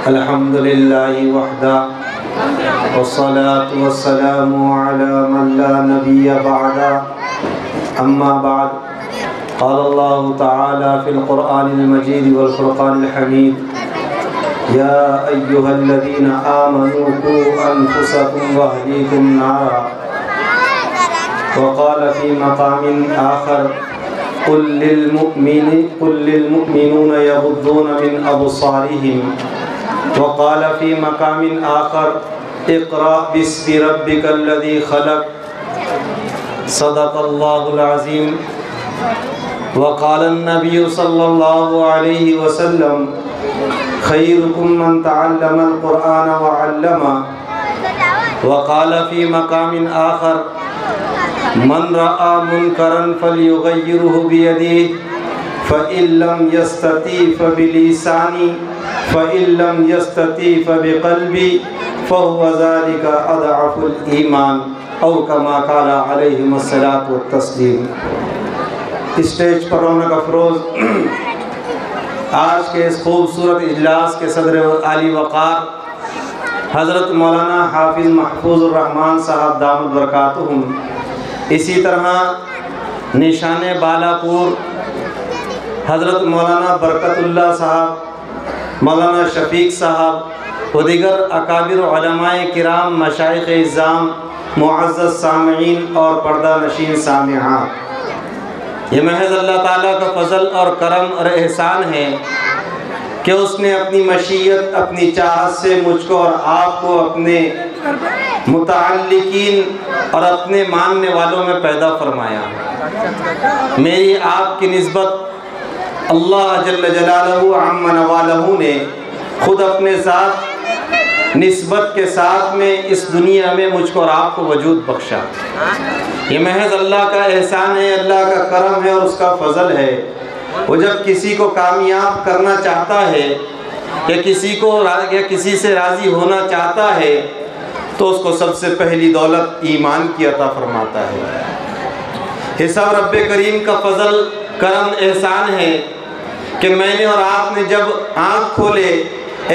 الحمد للہ وحدہ والصلاة والسلام على من لا نبی بعدہ اما بعد قال اللہ تعالی فی القرآن المجید والفرقان الحمید یا ایہا الذین آمنوا قوا انفسکم واہلیکم نارا وقال فی مقام آخر قل للمؤمنون یغضون من ابصارهم وقال في مقام آخر اقرأ باسم ربك الذي خلق صدق الله العظيم وقال النبي صلى الله عليه وسلم خيركم من تعلم القرآن وعلمه وقال في مقام آخر من رأى منكرا فليغيره بيده فإن لم يستطع فبلسانه فإن لم يستطع فبقلبه فهو ذلك أضعف الإيمان او كما قال علیہم الصلاۃ والتسلیم۔ اسٹیج پر رونق افروز آج کے اس خوبصورت اجلاس کے صدر عالی وقار حضرت مولانا حافظ محفوظ الرحمان صاحب دامت برکاتہم، اسی طرح نشان بالاپور حضرت مولانا برکت اللہ صاحب، مولانا شفیق صاحب و دیگر اکابر علماء کرام، مشائخ اعظام، معزز سامعین اور پردہ نشین سامعات، یہ محض اللہ تعالیٰ کا فضل اور کرم اور احسان ہے کہ اس نے اپنی مشیت، اپنی چاہت سے مجھ کو اور آپ کو اپنے متعلقین اور اپنے ماننے والوں میں پیدا فرمایا۔ میری آپ کی نسبت اللہ جل جلالہ عم نوالہ نے خود اپنے ذات نسبت کے ساتھ میں اس دنیا میں مجھ کو اور آپ کو وجود بخشا۔ یہ محض اللہ کا احسان ہے، اللہ کا کرم ہے اور اس کا فضل ہے۔ وہ جب کسی کو کامیاب کرنا چاہتا ہے یا کسی سے راضی ہونا چاہتا ہے تو اس کو سب سے پہلی دولت ایمان کی عطا فرماتا ہے۔ یہ سب رب کریم کا فضل، کرم، احسان ہے کہ میں نے اور آپ نے جب آنکھ کھولے،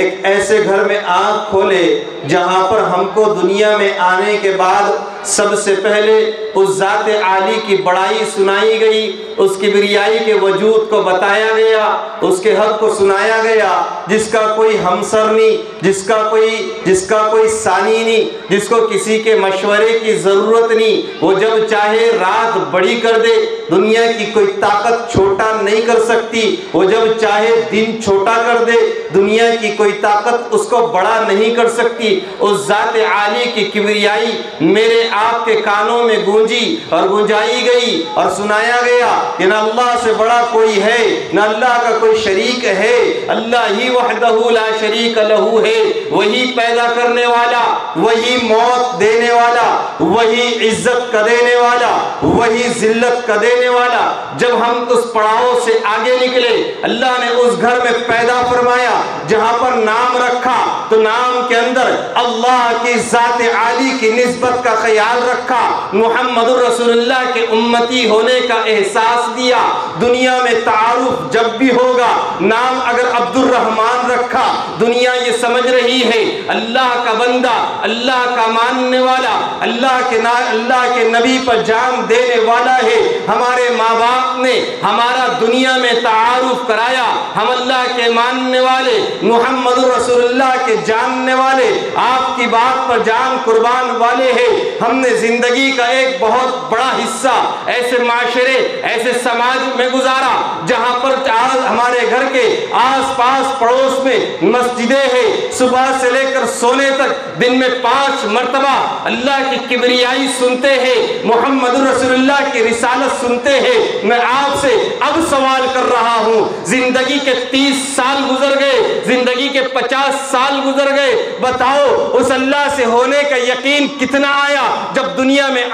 ایک ایسے گھر میں آنکھ کھولے جہاں پر ہم کو دنیا میں آنے کے بعد سب سے پہلے اس ذات عالی کی بڑائی سنائی گئی، اس کبریائی کے وجود کو بتایا گیا، اس کے حق کو سنایا گیا، جس کا کوئی ہمسر نہیں، جس کا کوئی ثانی نہیں، جس کو کسی کے مشورے کی ضرورت نہیں۔ وہ جب چاہے رات بڑی کر دے، دنیا کی کوئی طاقت چھوٹا نہیں کر سکتی۔ وہ جب چاہے دن چھوٹا کر دے، دنیا کی کوئی طاقت اس کو بڑا نہیں کر سکتی۔ اس ذات عالی کی کبریائی میرے آپ کے کانوں میں گونجی اور گونجائی گئی اور سنایا گیا کہ نہ اللہ سے بڑا کوئی ہے، نہ اللہ کا کوئی شریک ہے، اللہ ہی وحدہ لا شریک لہ ہے، وہی پیدا کرنے والا، وہی موت دینے والا، وہی عزت کا دینے والا، وہی ذلت کا دینے والا۔ جب ہم اس پڑاؤ سے آگے نکلے، اللہ نے اس گھر میں پیدا فرمایا جہاں پر نام رکھا تو نام کے اندر اللہ کی ذات عالی کی نسبت کا خیال رکھا، محمد الرسول اللہ کے امتی ہونے کا احساس دیا۔ دنیا میں تعارف جب بھی ہوگا، نام اگر عبد الرحمن رکھا، دنیا یہ سمجھ رہی ہے اللہ کا بندہ، اللہ کا ماننے والا، اللہ کے نبی پر جان دینے والا ہے۔ ہمارے ماں باپ نے ہمارا دنیا میں تعارف کرایا، ہم اللہ کے ماننے والے، محمد رسول اللہ کے جاننے والے، آپ کی بات پر جان قربان والے ہیں۔ ہم نے زندگی کا ایک بہت بڑا حصہ ایسے معاشرے، ایسے سماج میں گزارا جہاں پر ہمارے گھر کے آس پاس پڑوس میں مسجدیں ہیں، صبح سے لے کر سونے تک دن میں 5 مرتبہ اللہ کی کبریائی سنتے ہیں، محمد رسول اللہ کی رسالت سنتے ہیں۔ میں آپ سے اب سوال کر رہا ہوں، زندگی کے 30 سال گزر گئے، زندگی کے 50 سال گزر گئے، بتاؤ اس اللہ سے ہونے کا یقین کتنا آیا جب دنیا میں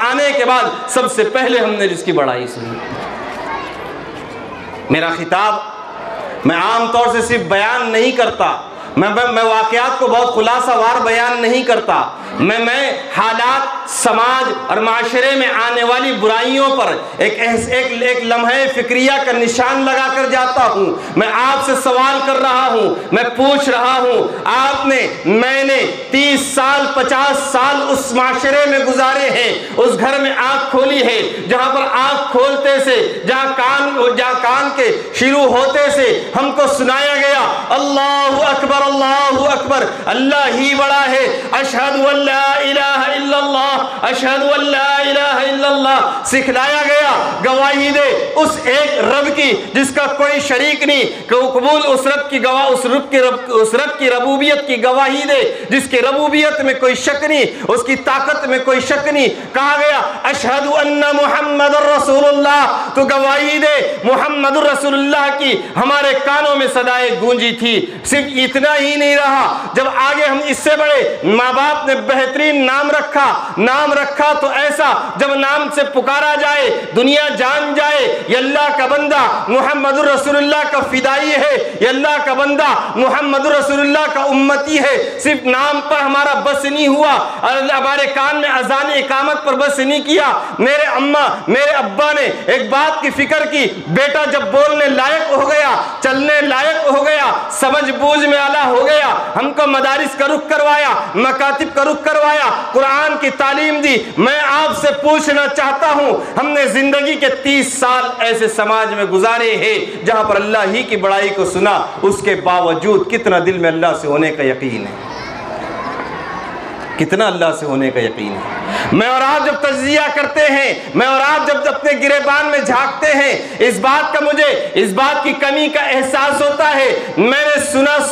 آنے کے بعد سب سے پہلے ہم نے جس کی بڑائی سنی۔ میرا خطاب میں عام طور سے صرف بیان نہیں کرتا، میں واقعات کو بہت خلاصہ وار بیان نہیں کرتا، میں حالات سماج اور معاشرے میں آنے والی برائیوں پر ایک لمحے فکریہ کا نشان لگا کر جاتا ہوں۔ میں آپ سے سوال کر رہا ہوں، میں پوچھ رہا ہوں، میں نے 30 سال 50 سال اس معاشرے میں گزارے ہیں، اس گھر میں آنکھ کھولی ہے جہاں پر آنکھ کھولتے سے جہاں کان کے شروع ہوتے سے ہم کو سنایا گیا اللہ اکبر اللہ اکبر، اللہ ہی بڑا ہے، اشہد ان لا الہ الا اللہ، اشہد ان لا الہ الا اللہ سکھلایا گیا۔ گواہی دے اس ایک رب کی جس کا کوئی شریک نہیں، قبول اس رب کی ربوبیت کی گواہی دے جس کی ربوبیت میں کوئی شک نہیں، اس کی طاقت میں کوئی شک نہیں۔ کہا گیا اشہد ان محمد رسول اللہ، تو گواہی دے محمد رسول اللہ کی ہمارے کانوں میں صدائے گونجی تھی۔ صرف اتنا ہی نہیں رہا، جب آگے ہم اس سے بڑے ماں باپ نے بہترین نام رکھا تو ایسا جب نام سے پکارا جائے دنیا جان جائے یہ اللہ کا بندہ محمد رسول اللہ کا فدائی ہے، یہ اللہ کا بندہ محمد رسول اللہ کا امتی ہے، صرف نام پر ہمارا بس نہیں ہوا اور ہمارے کان میں اذان اقامت پر بس نہیں کیا۔ میرے ابا نے ایک بات کی فکر کی، بیٹا جب بولنے لائق ہو گیا، چلنے لائق ہو گیا، سمجھ بوجھ میں اعلیٰ ہو گیا، ہم کو مدارس کا رخ کروایا، مکاتب کا رخ کروایا، قرآن کی تعلیم دی۔ میں آپ سے پوچھنا چاہتا ہوں، ہم نے زندگی کے 30 سال ایسے سماج میں گزارے ہیں جہاں پر اللہ ہی کی بڑائی کو سنا، اس کے باوجود کتنا دل میں اللہ سے ہونے کا یقین ہے، کتنا اللہ سے ہونے کا یقین ہے۔ میں اور آپ جب تجزیہ کرتے ہیں، میں اور آپ جب اپنے گریبان میں جھانکتے ہیں، اس بات کی کمی کا احساس ہوتا ہے۔ میں نے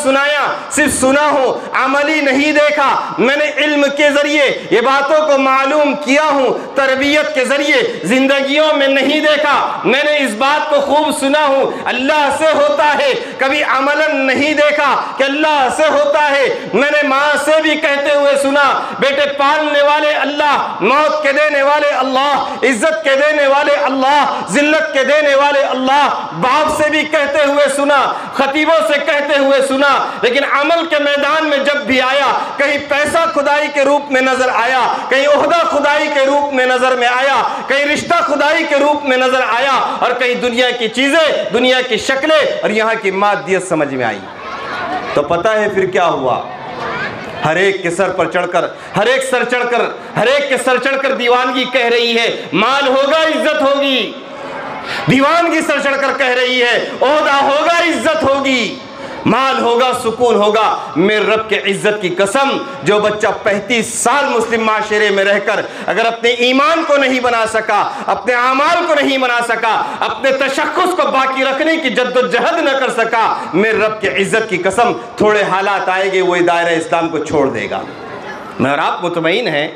سنایا صرف سنا ہوں، عملی نہیں دیکھا۔ میں نے علم کے ذریعے یہ باتوں کو معلوم کیا ہوں، تربیت کے ذریعے زندگیوں میں نہیں دیکھا۔ میں نے اس بات کو خوب سنا ہوں، اللہ سے ہوتا ہے، کبھی عملاً نہیں دیکھا کہ اللہ سے ہوتا ہے۔ میں نے ماں سے بھی کہتے ہوئے سنا، بیٹے پالنے والے اللہ، موت کے دینے والے اللہ، عزت کے دینے والے اللہ، ذلت کے دینے والے اللہ۔ باپ سے بھی کہتے ہوئے سنا، خطیبوں سے کہتے ہوئے سنا، لیکن عمل کے میدان میں جب بھی آیا، کہیں پیسہ خدائی کے روپ میں نظر آیا، کہیں عہدہ خدائی کے روپ میں نظر میں آیا، کہیں رشتہ خدائی کے روپ میں نظر آیا، اور کہیں دنیا کی چیزیں، دنیا کی شکلیں اور یہاں کی مادیت سمجھ میں آئی۔ تو پتہ ہے پھر کیا ہوا؟ ہر ایک کے سر پر چڑھ کر، ہر ایک کے سر چڑھ کر دیوانگی کہہ رہی ہے، مال ہوگا عزت ہوگی۔ دیوانگی سر چڑھ کر کہہ رہی ہے، عہدہ ہوگا عزت ہوگی، مال ہوگا سکون ہوگا۔ میرے رب کے عزت کی قسم، جو بچہ 35 سال مسلم معاشرے میں رہ کر اگر اپنے ایمان کو نہیں بنا سکا، اپنے اعمال کو نہیں بنا سکا، اپنے تشخص کو باقی رکھنے کی جد و جہد نہ کر سکا، میرے رب کے عزت کی قسم تھوڑے حالات آئے گے وہ دائرہ اسلام کو چھوڑ دے گا۔ میں اور آپ مطمئن ہیں،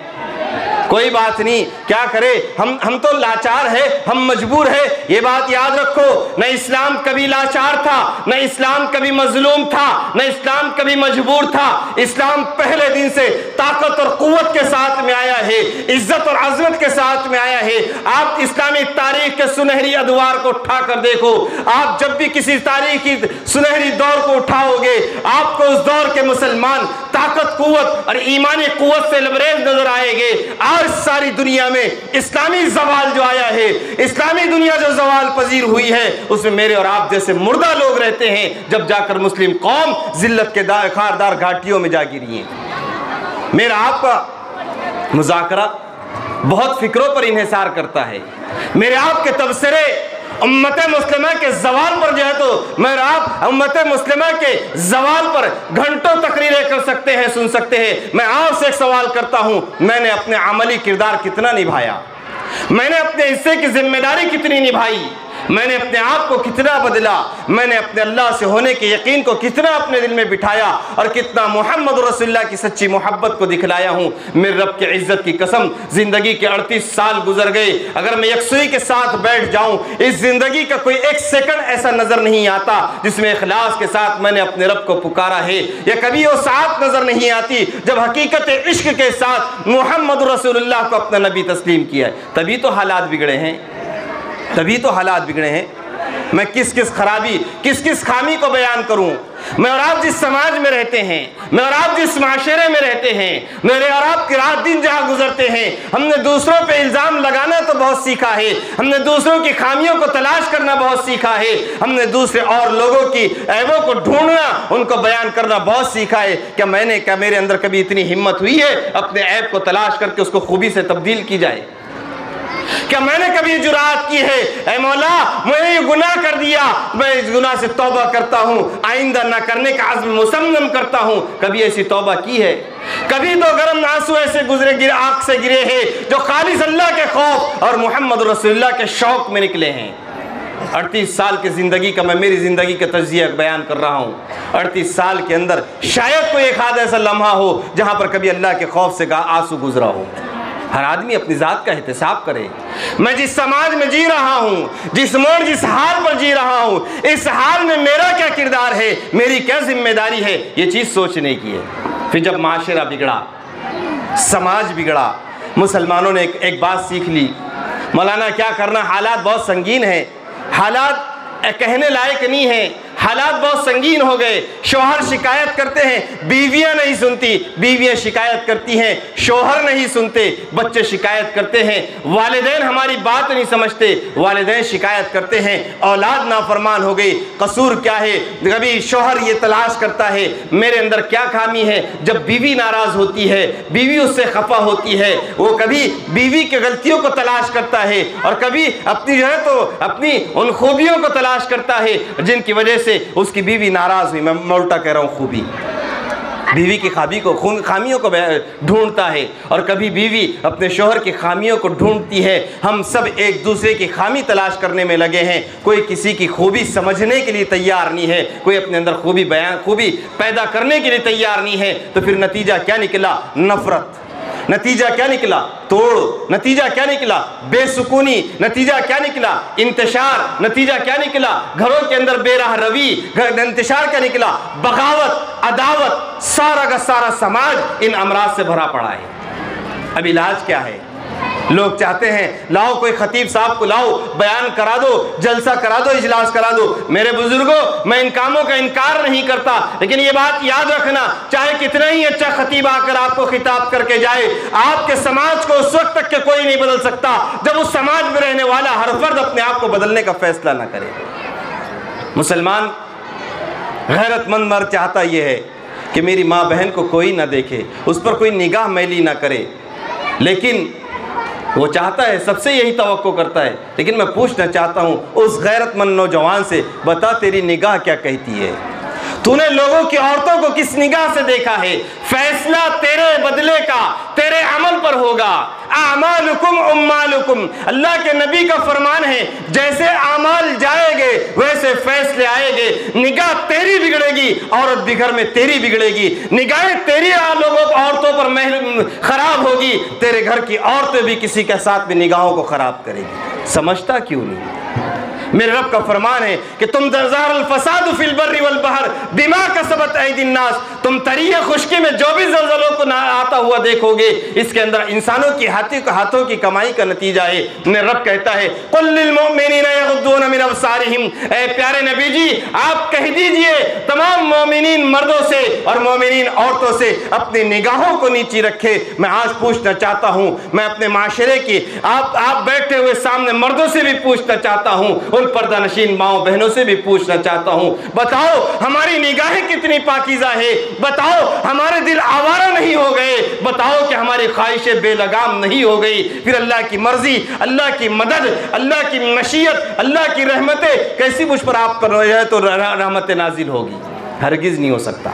کوئی بات نہیں، کیا کرے، ہم تو لاچار ہے، ہم مجبور ہے۔ یہ بات یاد رکھو، نہ اسلام کبھی لاچار تھا، نہ اسلام کبھی مظلوم تھا، نہ اسلام کبھی مجبور تھا۔ اسلام پہلے دن سے طاقت اور قوت کے ساتھ میں آیا ہے، عزت اور عظمت کے ساتھ میں آیا ہے۔ آپ اسلامی تاریخ کے سنہری ادوار کو اٹھا کر دیکھو، آپ جب بھی کسی تاریخی سنہری دور کو اٹھاؤ گے، آپ کو اس دور کے مسلمان طاقت، قوت اور ایمانی قوت سے لبریز نظر آئے گے۔ آج ساری دنیا میں اسلامی زوال جو آیا ہے، اسلامی دنیا جو زوال پذیر ہوئی ہے، اس میں میرے اور آپ جیسے مردہ لوگ رہتے ہیں، جب جا کر مسلم قوم ذلت کے خاردار گھاٹیوں میں جا گری ہیں۔ میرا آپ کا مذاکرہ بہت فکروں پر انحصار کرتا ہے، میرے آپ کے تبصرے امت مسلمہ کے زوال پر جو ہے تو میں آپ امت مسلمہ کے زوال پر گھنٹوں تقریریں کر سکتے ہیں، سن سکتے ہیں۔ میں آپ سے ایک سوال کرتا ہوں، میں نے اپنے عملی کردار کتنا نبھایا؟ میں نے اپنے حصے کی ذمہ داری کتنی نبھائی؟ میں نے اپنے آپ کو کتنا بدلا؟ میں نے اپنے اللہ سے ہونے کے یقین کو کتنا اپنے دل میں بٹھایا اور کتنا محمد رسول اللہ کی سچی محبت کو دکھلایا ہوں؟ میرے رب کی عزت کی قسم، زندگی کے 38 سال گزر گئے، اگر میں یکسوئی کے ساتھ بیٹھ جاؤں، اس زندگی کا کوئی ایک سیکنڈ ایسا نظر نہیں آتا جس میں اخلاص کے ساتھ میں نے اپنے رب کو پکارا ہے، یا کبھی وہ ساتھ نظر نہیں آتی جب حقیقت عشق کے ساتھ محمد رسول اللہ کو اپنا نبی تسلیم کیا ہے۔ تبھی تو حالات بگڑے ہیں، تبھی تو حالات بگڑے ہیں۔ میں کس خامی کو بیان کروں؟ میں اور آپ جس سماج میں رہتے ہیں، میں اور آپ جس معاشرے میں رہتے ہیں، میرے اور آپ کی رات دن جہاں گزرتے ہیں، ہم نے دوسروں پہ الزام لگانا تو بہت سیکھا ہے، ہم نے دوسروں کی خامیوں کو تلاش کرنا بہت سیکھا ہے، ہم نے دوسرے اور لوگوں کی عیبوں کو ڈھونڈنا، ان کو بیان کرنا بہت سیکھا ہے۔ کیا میرے اندر کبھی اتنی ہمت ہوئی ہے اپنے عیب کو تلاش کر کے اس کو خوبی سے تبدیل کی جائے؟ کیا میں نے کبھی جرات کی ہے اے مولا میں نے یہ گناہ کر دیا، میں اس گناہ سے توبہ کرتا ہوں، آئندہ نہ کرنے کا عزم مصمم کرتا ہوں؟ کبھی ایسی توبہ کی ہے؟ کبھی تو گرم آنسو ایسے آنکھ سے گرے ہیں جو خالص اللہ کے خوف اور محمد رسول اللہ کے شوق میں نکلے ہیں؟ 38 سال کی زندگی کا میں میری زندگی کا تجزیہ بیان کر رہا ہوں۔ 38 سال کے اندر شاید کوئی ایک آدھ ایسا لمحہ ہو جہاں پر کبھی اللہ کے خوف سے آنسو گزرا ہو۔ ہر آدمی اپنی ذات کا احتساب کرے۔ میں جس سماج میں جی رہا ہوں، جس موڑ جس حال پر جی رہا ہوں، اس حال میں میرا کیا کردار ہے، میری کیا ذمہ داری ہے، یہ چیز سوچنے کی ہے۔ پھر جب معاشرہ بگڑا، سماج بگڑا، مسلمانوں نے ایک بات سیکھ لی، مولانا کیا کرنا، حالات بہت سنگین ہیں، حالات کہنے لائق نہیں ہیں، حالات بہت سنگین ہو گئے۔ شوہر شکایت کرتے ہیں، بیویاں نہیں سنتی، بیویاں شکایت کرتی ہیں، شوہر نہیں سنتے، بچے شکایت کرتے ہیں، والدین ہماری بات نہیں سمجھتے، والدین شکایت کرتے ہیں، اولاد نافرمان ہو گئی۔ قصور کیا ہے؟ کبھی شوہر یہ تلاش کرتا ہے میرے اندر کیا خامی ہے، جب بیوی ناراض ہوتی ہے، بیوی اس سے خفا ہوتی ہے، وہ کبھی بیوی کے غلطیوں کو تلاش کرتا ہے اور کبھی اپنی اپنی ان خوبیوں کو تلاش کرتا ہے جن کی وجہ سے اس کی بیوی ناراض ہوئی۔ میں الٹا کہہ رہا ہوں، خوبی، بیوی کی خامیوں کو ڈھونڈتا ہے اور کبھی بیوی اپنے شوہر کی خامیوں کو ڈھونڈتی ہے۔ ہم سب ایک دوسرے کی خامی تلاش کرنے میں لگے ہیں، کوئی کسی کی خوبی سمجھنے کے لیے تیار نہیں ہے، کوئی اپنے اندر خوبی پیدا کرنے کے لیے تیار نہیں ہے۔ تو پھر نتیجہ کیا نکلا؟ نفرت۔ نتیجہ کیا نکلا؟ توڑ۔ نتیجہ کیا نکلا؟ بے سکونی۔ نتیجہ کیا نکلا؟ انتشار۔ نتیجہ کیا نکلا؟ گھروں کے اندر بے راہ روی۔ انتشار کیا نکلا؟ بغاوت، عداوت۔ سارا کا سارا سماج ان امراض سے بھرا پڑا ہے۔ اب علاج کیا ہے؟ لوگ چاہتے ہیں لاؤ کوئی خطیب صاحب کو لاؤ، بیان کرا دو، جلسہ کرا دو، اجلاس کرا دو۔ میرے بزرگوں، میں ان کاموں کا انکار نہیں کرتا، لیکن یہ بات یاد رکھنا، چاہے کتنا ہی اچھا خطیب آ کر آپ کو خطاب کر کے جائے، آپ کے سماج کو اس وقت تک کہ کوئی نہیں بدل سکتا جب اس سماج میں رہنے والا ہر فرد اپنے آپ کو بدلنے کا فیصلہ نہ کرے۔ مسلمان غیرت مند مرد چاہتا یہ ہے کہ میری ماں بہن کو کوئی نہ دیکھے، اس پر کوئی نگاہ میلی نہ کرے، لیکن وہ چاہتا ہے، سب سے یہی توقع کرتا ہے۔ لیکن میں پوچھنا چاہتا ہوں اس غیرت مند نوجوان سے، بتا تیری نگاہ کیا کہتی ہے؟ تو نے لوگوں کی عورتوں کو کس نگاہ سے دیکھا ہے؟ فیصلہ تیرے بدلے کا تیرے عمل پر ہوگا۔ اعمالکم امالکم، اللہ کے نبی کا فرمان ہے، جیسے اعمال جائے گے ویسے فیصلے آئے گے۔ نگاہ تیری بگڑے گی، عورت بھی گھر میں تیری بگڑے گی، نگاہیں تیری عورتوں پر خراب ہوگی، تیرے گھر کی عورتیں بھی کسی کے ساتھ بھی نگاہوں کو خراب کرے گی۔ سمجھتا کیوں نہیں؟ میرے رب کا فرمان ہے کہ تم ظہر الفساد فی البر والبحر بما کسبت ایدی الناس، تم تریہ خشکی میں جو بھی زلزلوں کو آتا ہوا دیکھو گے، اس کے اندر انسانوں کی ہاتھوں کی کمائی کا نتیجہ ہے۔ میرے رب کہتا ہے قل للمؤمنین یغضون من ابصارہم، اے پیارے نبی جی آپ کہہ دیجئے تمام مومنین مردوں سے اور مومنین عورتوں سے اپنی نگاہوں کو نیچی رکھے۔ میں آج پوچھنا چاہتا ہوں، میں اپنے معاشرے کی آپ بیٹھے ہوئے سامنے مردوں سے بھی پوچھنا چاہتا ہوں، ان پردہ نشین ماؤں بہنوں سے بھی پوچھنا چاہتا ہوں، بتاؤ ہماری نگاہیں کتنی پاکیزہ ہے، بتاؤ ہمارے دل آوارہ نہیں ہو گئے، بتاؤ کہ ہماری خواہشیں بے لگام نہیں ہو گئی۔ پھر اللہ کی مرضی، اللہ کی مدد، اللہ کی مشیت، اللہ کی رحمتیں کیسی مجھ پر آپ پر ہے تو رحمت نازل ہوگی؟ ہرگز نہیں ہو سکتا۔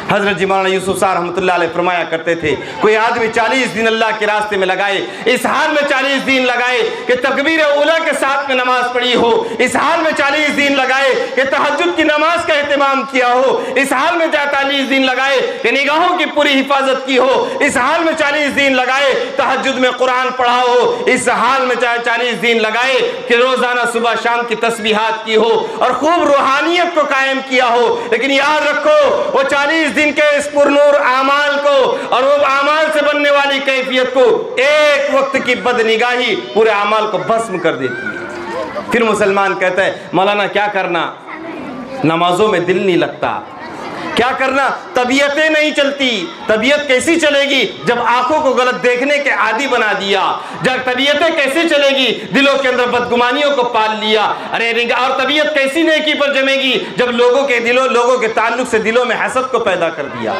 حضرت مولانا یوسف صاحب رحمۃ اللہ علیہ فرمایا کرتے تھے، کوئی آدمی 40 دن اللہ کے راستے میں لگائے، اس حال میں 40 دن لگائے کہ تکبیر اولیٰ کے ساتھ میں نماز پڑھی ہو، اس حال میں 40 دن لگائے کہ تہجد کی نماز کا اہتمام کیا ہو، اس حال میں 40 دن لگائے کہ نگاہوں کی پوری حفاظت کی ہو، اس حال میں 40 دن لگائے تہجد میں قرآن پڑھا ہو، اس حال میں 40 دن لگائے کہ روزانہ صبح شام کی تسبیحات کی ہو اور خوب روحانیت کو قائم کیا ہو۔ لیکن یاد رکھو وہ 40 دن کے اس پرنور اعمال کو اور وہ اعمال سے بننے والی کیفیت کو ایک وقت کی بدنگاہی پورے اعمال کو بھسم کر دیتی ہے۔ پھر مسلمان کہتا ہے مولانا کیا کرنا؟ نمازوں میں دل نہیں لگتا. کیا کرنا؟ طبیعتیں نہیں چلتی. طبیعت کیسی چلے گی جب آنکھوں کو غلط دیکھنے کے عادی بنا دیا؟ جب طبیعتیں کیسے چلے گی دلوں کے اندر بدگمانیوں کو پال لیا؟ اور طبیعت کیسی نیکی پر جمے گی جب لوگوں کے تعلق سے دلوں میں حسد کو پیدا کر دیا؟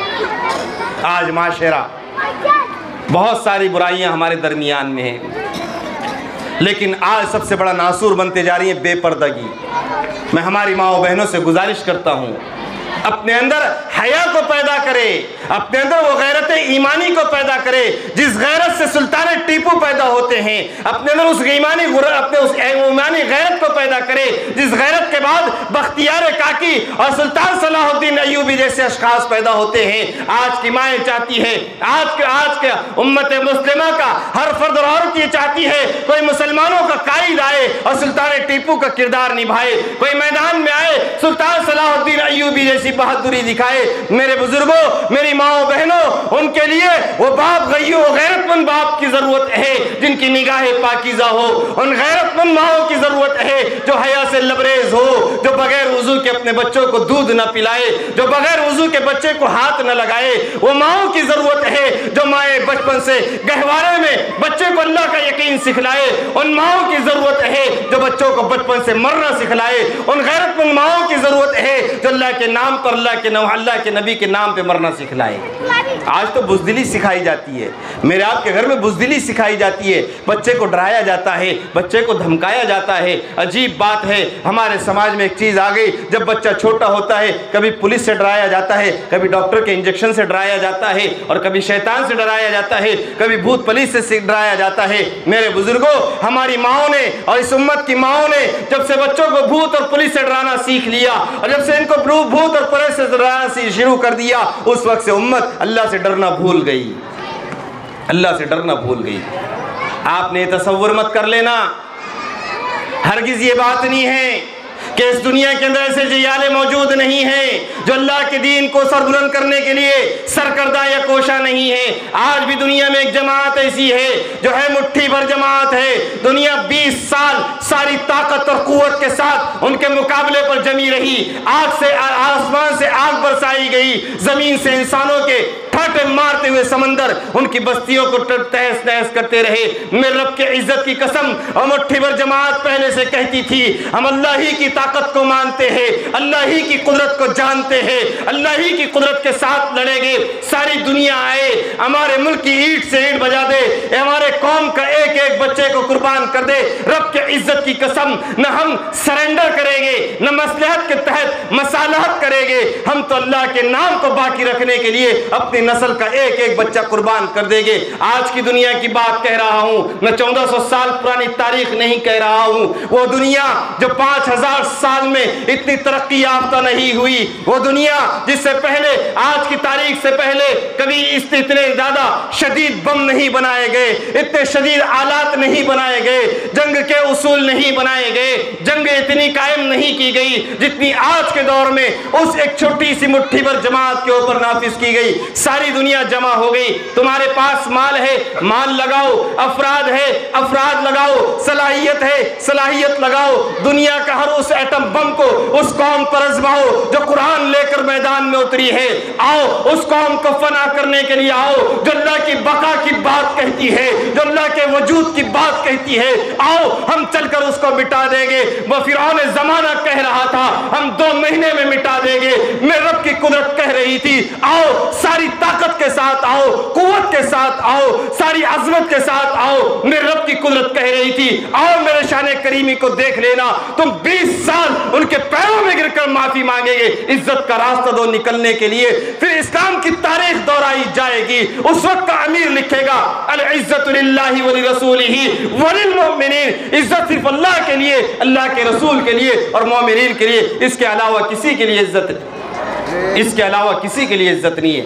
آج معاشرہ بہت ساری برائیاں ہمارے درمیان میں ہیں، لیکن آج سب سے بڑا ناسور بنتے جا رہی ہے بے پردگی. میں ہماری ماں و بہنوں سے گزارش کرتا ہوں، اپنے اندر حیا کو پیدا کرے، اپنے اندر وہ غیرت ایمانی کو پیدا کرے جس غیرت سے سلطان ٹیپو پیدا ہوتے ہیں. اپنے اندر اس ایمانی غیرت کو پیدا کرے جس غیرت کے بعد بختیار کاکی اور سلطان صلاح الدین ایوبی جیسے اشخاص پیدا ہوتے ہیں. آج کی مائیں چاہتی ہے، آج کے امت مسلمہ کا ہر فرد اور عورت یہ چاہتی ہے کوئی مسلمانوں کا قائد آئے اور سلطان ٹیپو کا کردار نبھائے، کوئی میدان میں آئے سلطان صلاح الدین ایوبی جیسی بہادری دکھائے. میرے بزرگوں، میری ماں و بہنوں، ان کے لیے وہ غیرت مند باپ کی ضرورت ہے جن کی نگاہیں پاکیزہ ہو. ان غیرت مند ماؤں کی ضرورت ہے جو حیا سے لبریز ہو، جو بغیر وضو کے اپنے بچوں کو دودھ نہ پلائے، جو بغیر وضو کے بچے کو ہاتھ نہ لگائے. وہ ماؤں کی ضرورت ہے جو مائیں بچپن سے گہوارے میں بچے کو اللہ کا یقین سکھلائے. ان ماؤں کی ضرورت ہے جو بچوں کو بچپن سے مرنا سکھلائے. ان غیرت مند ماؤں کی ضرورت ہے جو اللہ کے نام پر، اللہ کے نبی کے نام پہ مرنا سکھلائے. آج تو بزدلی سکھائی جاتی ہے، میرے آپ کے گھر میں بزدلی سکھائی جاتی ہے، بچے کو ڈرایا جاتا ہے، بچے کو دھمکایا جاتا ہے. عجیب بات ہے، ہمارے سماج میں ایک چیز آ گئی، جب بچہ چھوٹا ہوتا ہے کبھی پولیس سے ڈرایا جاتا ہے، کبھی ڈاکٹر کے انجیکشن سے ڈرایا جاتا ہے، اور کبھی شیطان سے ڈرایا جاتا ہے، کبھی بھوت پلیت سے ڈرایا جاتا ہے. میرے بزرگوں، ہماری ماؤں نے اور اس امت کی ماؤں نے جب سے بچوں کو بھوت اور پولیس سے ڈرانا سیکھ لیا، اور جب سے ان کو بھوت اور پولیس سے ڈرانا شروع کر دیا، اس وقت سے امت اللہ سے ڈرنا بھول گئی، اللہ سے ڈرنا بھول گئی. آپ نے تصور مت کر لینا، ہرگز یہ بات نہیں ہے کہ اس دنیا کے اندر ایسے جیالے موجود نہیں ہیں جو اللہ کے دین کو سربلند کرنے کے لیے سرکردہ یا کوشاں نہیں ہے. آج بھی دنیا میں ایک جماعت ایسی ہے جو ہے مٹھی بھر جماعت ہے. دنیا 20 سال ساری طاقت اور قوت کے ساتھ ان کے مقابلے پر جمی رہی. آگ سے آسمان سے آگ برسائی گئی، زمین سے انسانوں کے ٹھاٹے مارتے ہوئے سمندر ان کی بستیوں کو تہس نہس کرتے رہے. میرے رب کے عزت کی قسم، اور مٹھی بھر جماعت پہلے سے کہتی تھی ہم اللہ ہی کی طاقت کو مانتے ہیں، اللہ ہی کی قدرت کو جانتے ہیں، اللہ ہی کی قدرت کے ساتھ لڑیں گے. ساری دنیا آئے، ہمارے ملک کی اینٹ سے اینٹ بجا دے، ہمارے قوم کا ایک ایک بچے کو قربان کر دے، رب کے عزت کی قسم نہ ہم سرنڈر کریں گے، نہ مصلحت کے تحت مصالحت کریں گے. ہم تو اللہ کے نام کو باقی رکھنے کے لیے اپنی نسل کا ایک ایک بچہ قربان کر دیں گے. آج کی دنیا کی بات کہہ رہا ہوں، میں 1400 سال پرانی تاریخ نہیں کہہ رہا ہوں. وہ دنیا جو 5000 سال میں اتنی ترقی یافتہ نہیں ہوئی، وہ دنیا جس سے پہلے، آج کی تاریخ سے پہلے کبھی اتنے زیادہ شدید بم نہیں بنائے گئے، اتنے شدید آلات نہیں بنائے گئے، جنگ کے اصول نہیں بنائے گئے، جنگ اتنی قائم نہیں کی گئی جتنی آج کے دور میں اس ایک چھوٹی سی مٹھی بھر جماعت کے اوپر نافذ کی گئی. ساری دنیا جمع ہو گئی. تمہارے پاس مال ہے، مال لگاؤ، افراد ہے، افراد لگاؤ، صلاحیت ہے، صلاحیت لگاؤ. دنیا کا ہر اس ایٹم بم کو اس قوم پر آزماؤ جو قرآن لے کر میدان میں اتری ہے. آؤ اس قوم کو فنا کرنے کے لیے آؤ جو اللہ کی بقا کی بات کہتی ہے، جو اللہ کے وجود کی بات کہتی ہے. آؤ ہم چل کر اس کو مٹا دیں گے. وہ فرعون زمانہ کہہ رہا تھا ہم 2 مہینے میں مٹا دیں گے، میرے رب کی قدرت کہہ رہی تھی آؤ ساری طاقت کے ساتھ آؤ، قوت کے ساتھ آؤ، ساری عظمت کے ساتھ آؤ. میرے رب کی قدرت کہہ رہی تھی آؤ میرے شان کریمی کو دیکھ لینا. تم 20 سال ان کے پیروں میں گر کر معافی مانگے گے، عزت کا راستہ دو نکلنے کے لیے. پھر اسلام کی تاریخ دہرائی جائے گی. اس وقت کا امیر لکھے گا العزت للہ ولرسولہ وللمؤمنین، عزت صرف اللہ کے لیے، اللہ کے رسول کے لیے اور مومنین کے لیے. اس کے علاوہ کسی کے لیے عزت نہیں، اس کے علاوہ کسی کے لیے عزت نہیں ہے.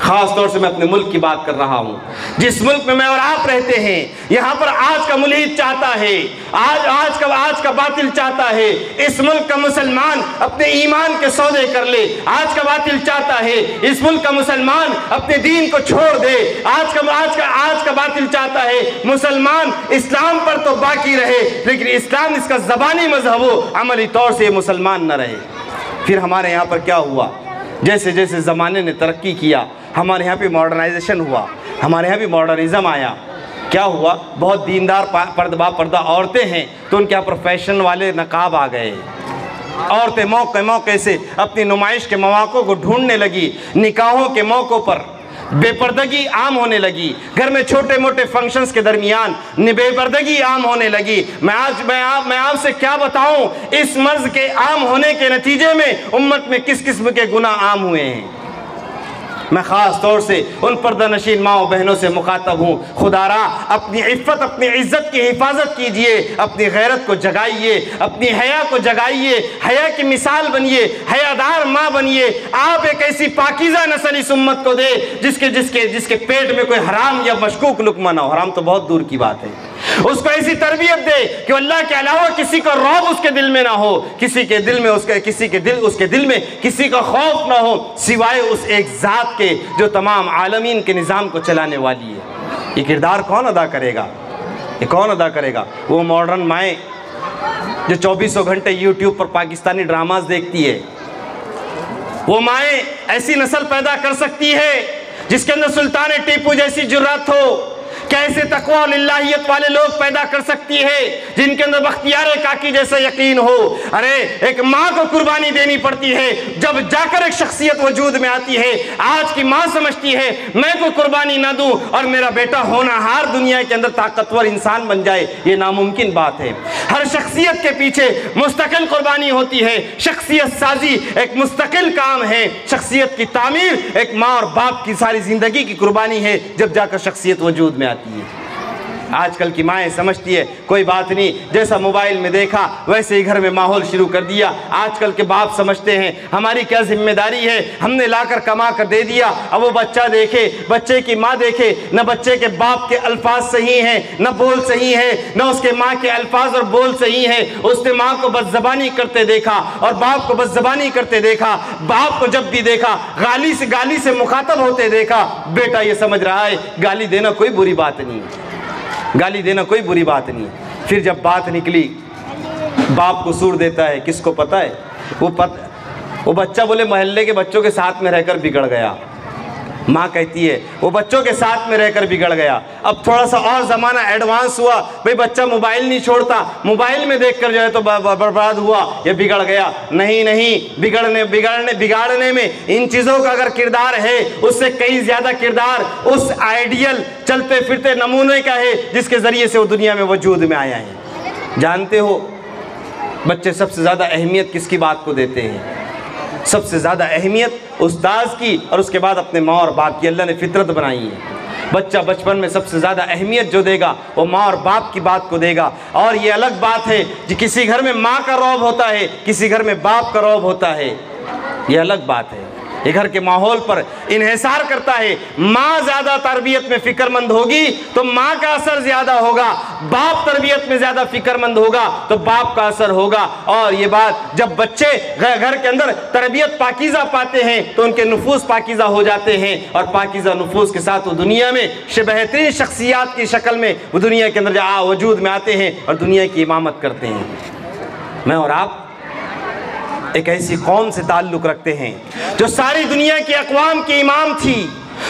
خاص طور سے میں اپنے ملک کی بات کر رہا ہوں، جس ملک میں اور آپ رہتے ہیں، یہاں پر آج کا ملحد چاہتا ہے، آج کا باطل چاہتا ہے اس ملک کا مسلمان اپنے ایمان کے سودے کر لے، آج کا باطل چاہتا ہے اس ملک کا مسلمان اپنے دین کو چھوڑ دے، آج کا باطل چاہتا ہے مسلمان اسلام پر تو باقی رہے لیکن اسلام اس کا زبانی مذہب ہو، عملی طور سے مسلمان نہ رہے۔ پھر ہمارے یہاں پر کیا ہوا؟ جیسے جیسے زمانے نے ترقی کیا، ہمارے یہاں پہ ماڈرنائزیشن ہوا، ہمارے یہاں بھی ماڈرنزم آیا۔ کیا ہوا؟ بہت دیندار پردہ عورتیں ہیں تو ان کے یہاں پر فیشن والے نقاب آ گئے، عورتیں موقع سے اپنی نمائش کے مواقع کو ڈھونڈنے لگی، نکاحوں کے موقعوں پر بے پردگی عام ہونے لگی، گھر میں چھوٹے موٹے فنکشنز کے درمیان بے پردگی عام ہونے لگی۔ میں آپ سے کیا بتاؤں اس مرض کے عام ہونے کے نتیجے میں امت میں کس قسم کے گناہ عام ہوئے ہیں۔ میں خاص طور سے ان پردہ نشین ماں و بہنوں سے مخاطب ہوں، خدا را اپنی عفت اپنی عزت کی حفاظت کیجئے، اپنی غیرت کو جگائیے، اپنی حیا کو جگائیے، حیا کی مثال بنیے، حیادار ماں بنیے۔ آپ ایک ایسی پاکیزہ نسل اس امت کو دے جس کے پیٹ میں کوئی حرام یا مشکوک لقمہ نہ ہو، حرام تو بہت دور کی بات ہے۔ اس کو ایسی تربیت دے کہ اللہ کے علاوہ کسی کا رعب اس کے دل میں نہ ہو، کسی کے دل میں کسی کا خوف نہ ہو سوائے اس ایک ذات کے جو تمام عالمین کے نظام کو چلانے والی ہے۔ یہ کردار کون ادا کرے گا؟ وہ ماڈرن مائیں جو 24 گھنٹے یوٹیوب پر پاکستانی ڈراماز دیکھتی ہے۔ وہ مائیں ایسی نسل پیدا کر سکتی ہے جس کے اندر سلطان ٹیپو جیسی جرات ہو، کیسے تقوی اور للہیت والے لوگ پیدا کر سکتی ہے جن کے اندر بختیار کاکی جیسا یقین ہو۔ ارے ایک ماں کو قربانی دینی پڑتی ہے جب جا کر ایک شخصیت وجود میں آتی ہے۔ آج کی ماں سمجھتی ہے میں کوئی قربانی نہ دوں اور میرا بیٹا ہونہار دنیا کے اندر طاقتور انسان بن جائے، یہ ناممکن بات ہے۔ ہر شخصیت کے پیچھے مستقل قربانی ہوتی ہے، شخصیت سازی ایک مستقل کام ہے، شخصیت کی تعمیر ایک ماں اور باپ کی ساری زندگی کی قربانی ہے جب جا کر شخصیت وجود میں آتی ہے۔ آج کل کی مائیں سمجھتی ہے کوئی بات نہیں، جیسا موبائل میں دیکھا ویسے ہی گھر میں ماحول شروع کر دیا۔ آج کل کے باپ سمجھتے ہیں ہماری کیا ذمہ داری ہے، ہم نے لا کر کما کر دے دیا، اب وہ بچہ دیکھے، بچے کی ماں دیکھے، نہ بچے کے باپ کے الفاظ صحیح ہیں، نہ بول صحیح ہے، نہ اس کے ماں کے الفاظ اور بول صحیح ہیں۔ اس نے ماں کو بد زبانی کرتے دیکھا اور باپ کو بد زبانی کرتے دیکھا، باپ کو جب بھی دیکھا گالی سے مخاطب ہوتے دیکھا۔ بیٹا یہ سمجھ رہا ہے گالی دینا کوئی بری بات نہیں، پھر جب بات نکلی باپ کو سور دیتا ہے، کس کو پتہ ہے؟ وہ بچہ بولے محلے کے بچوں کے ساتھ میں رہ کر بگڑ گیا۔ ماں کہتی ہے وہ بچوں کے ساتھ میں رہ کر بگڑ گیا۔ اب تھوڑا سا اور زمانہ ایڈوانس ہوا، بھئی بچہ موبائل نہیں چھوڑتا، موبائل میں دیکھ کر جو ہے تو برباد ہوا، یہ بگڑ گیا۔ نہیں، بگاڑنے میں ان چیزوں کا اگر کردار ہے اس سے کئی زیادہ کردار اس آئیڈیل چلتے پھرتے نمونے کا ہے جس کے ذریعے سے وہ دنیا میں وجود میں آیا ہے۔ جانتے ہو بچے سب سے زیادہ اہمیت کس کی بات کو دیتے ہیں؟ سب سے زیادہ اہمیت استاذ کی اور اس کے بعد اپنے ماں اور باپ کی۔ اللہ نے فطرت بنائی ہے، بچہ بچپن میں سب سے زیادہ اہمیت جو دے گا وہ ماں اور باپ کی بات کو دے گا۔ اور یہ الگ بات ہے کہ کسی گھر میں ماں کا رعب ہوتا ہے، کسی گھر میں باپ کا رعب ہوتا ہے، یہ الگ بات ہے۔ یہ گھر کے ماحول پر انحصار کرتا ہے۔ ماں زیادہ تربیت میں فکر مند ہوگی تو ماں کا اثر زیادہ ہوگا، باپ تربیت میں زیادہ فکر مند ہوگا تو باپ کا اثر ہوگا۔ اور یہ بات جب بچے گھر کے اندر تربیت پاکیزہ پاتے ہیں تو ان کے نفوس پاکیزہ ہو جاتے ہیں، اور پاکیزہ نفوس کے ساتھ وہ دنیا میں بہترین شخصیات کی شکل میں وہ دنیا کے اندر وجود میں آتے ہیں اور دنیا کی امامت کرتے ہیں۔ میں اور آپ ایک ایسی قوم سے تعلق رکھتے ہیں جو ساری دنیا کی اقوام کی امام تھی،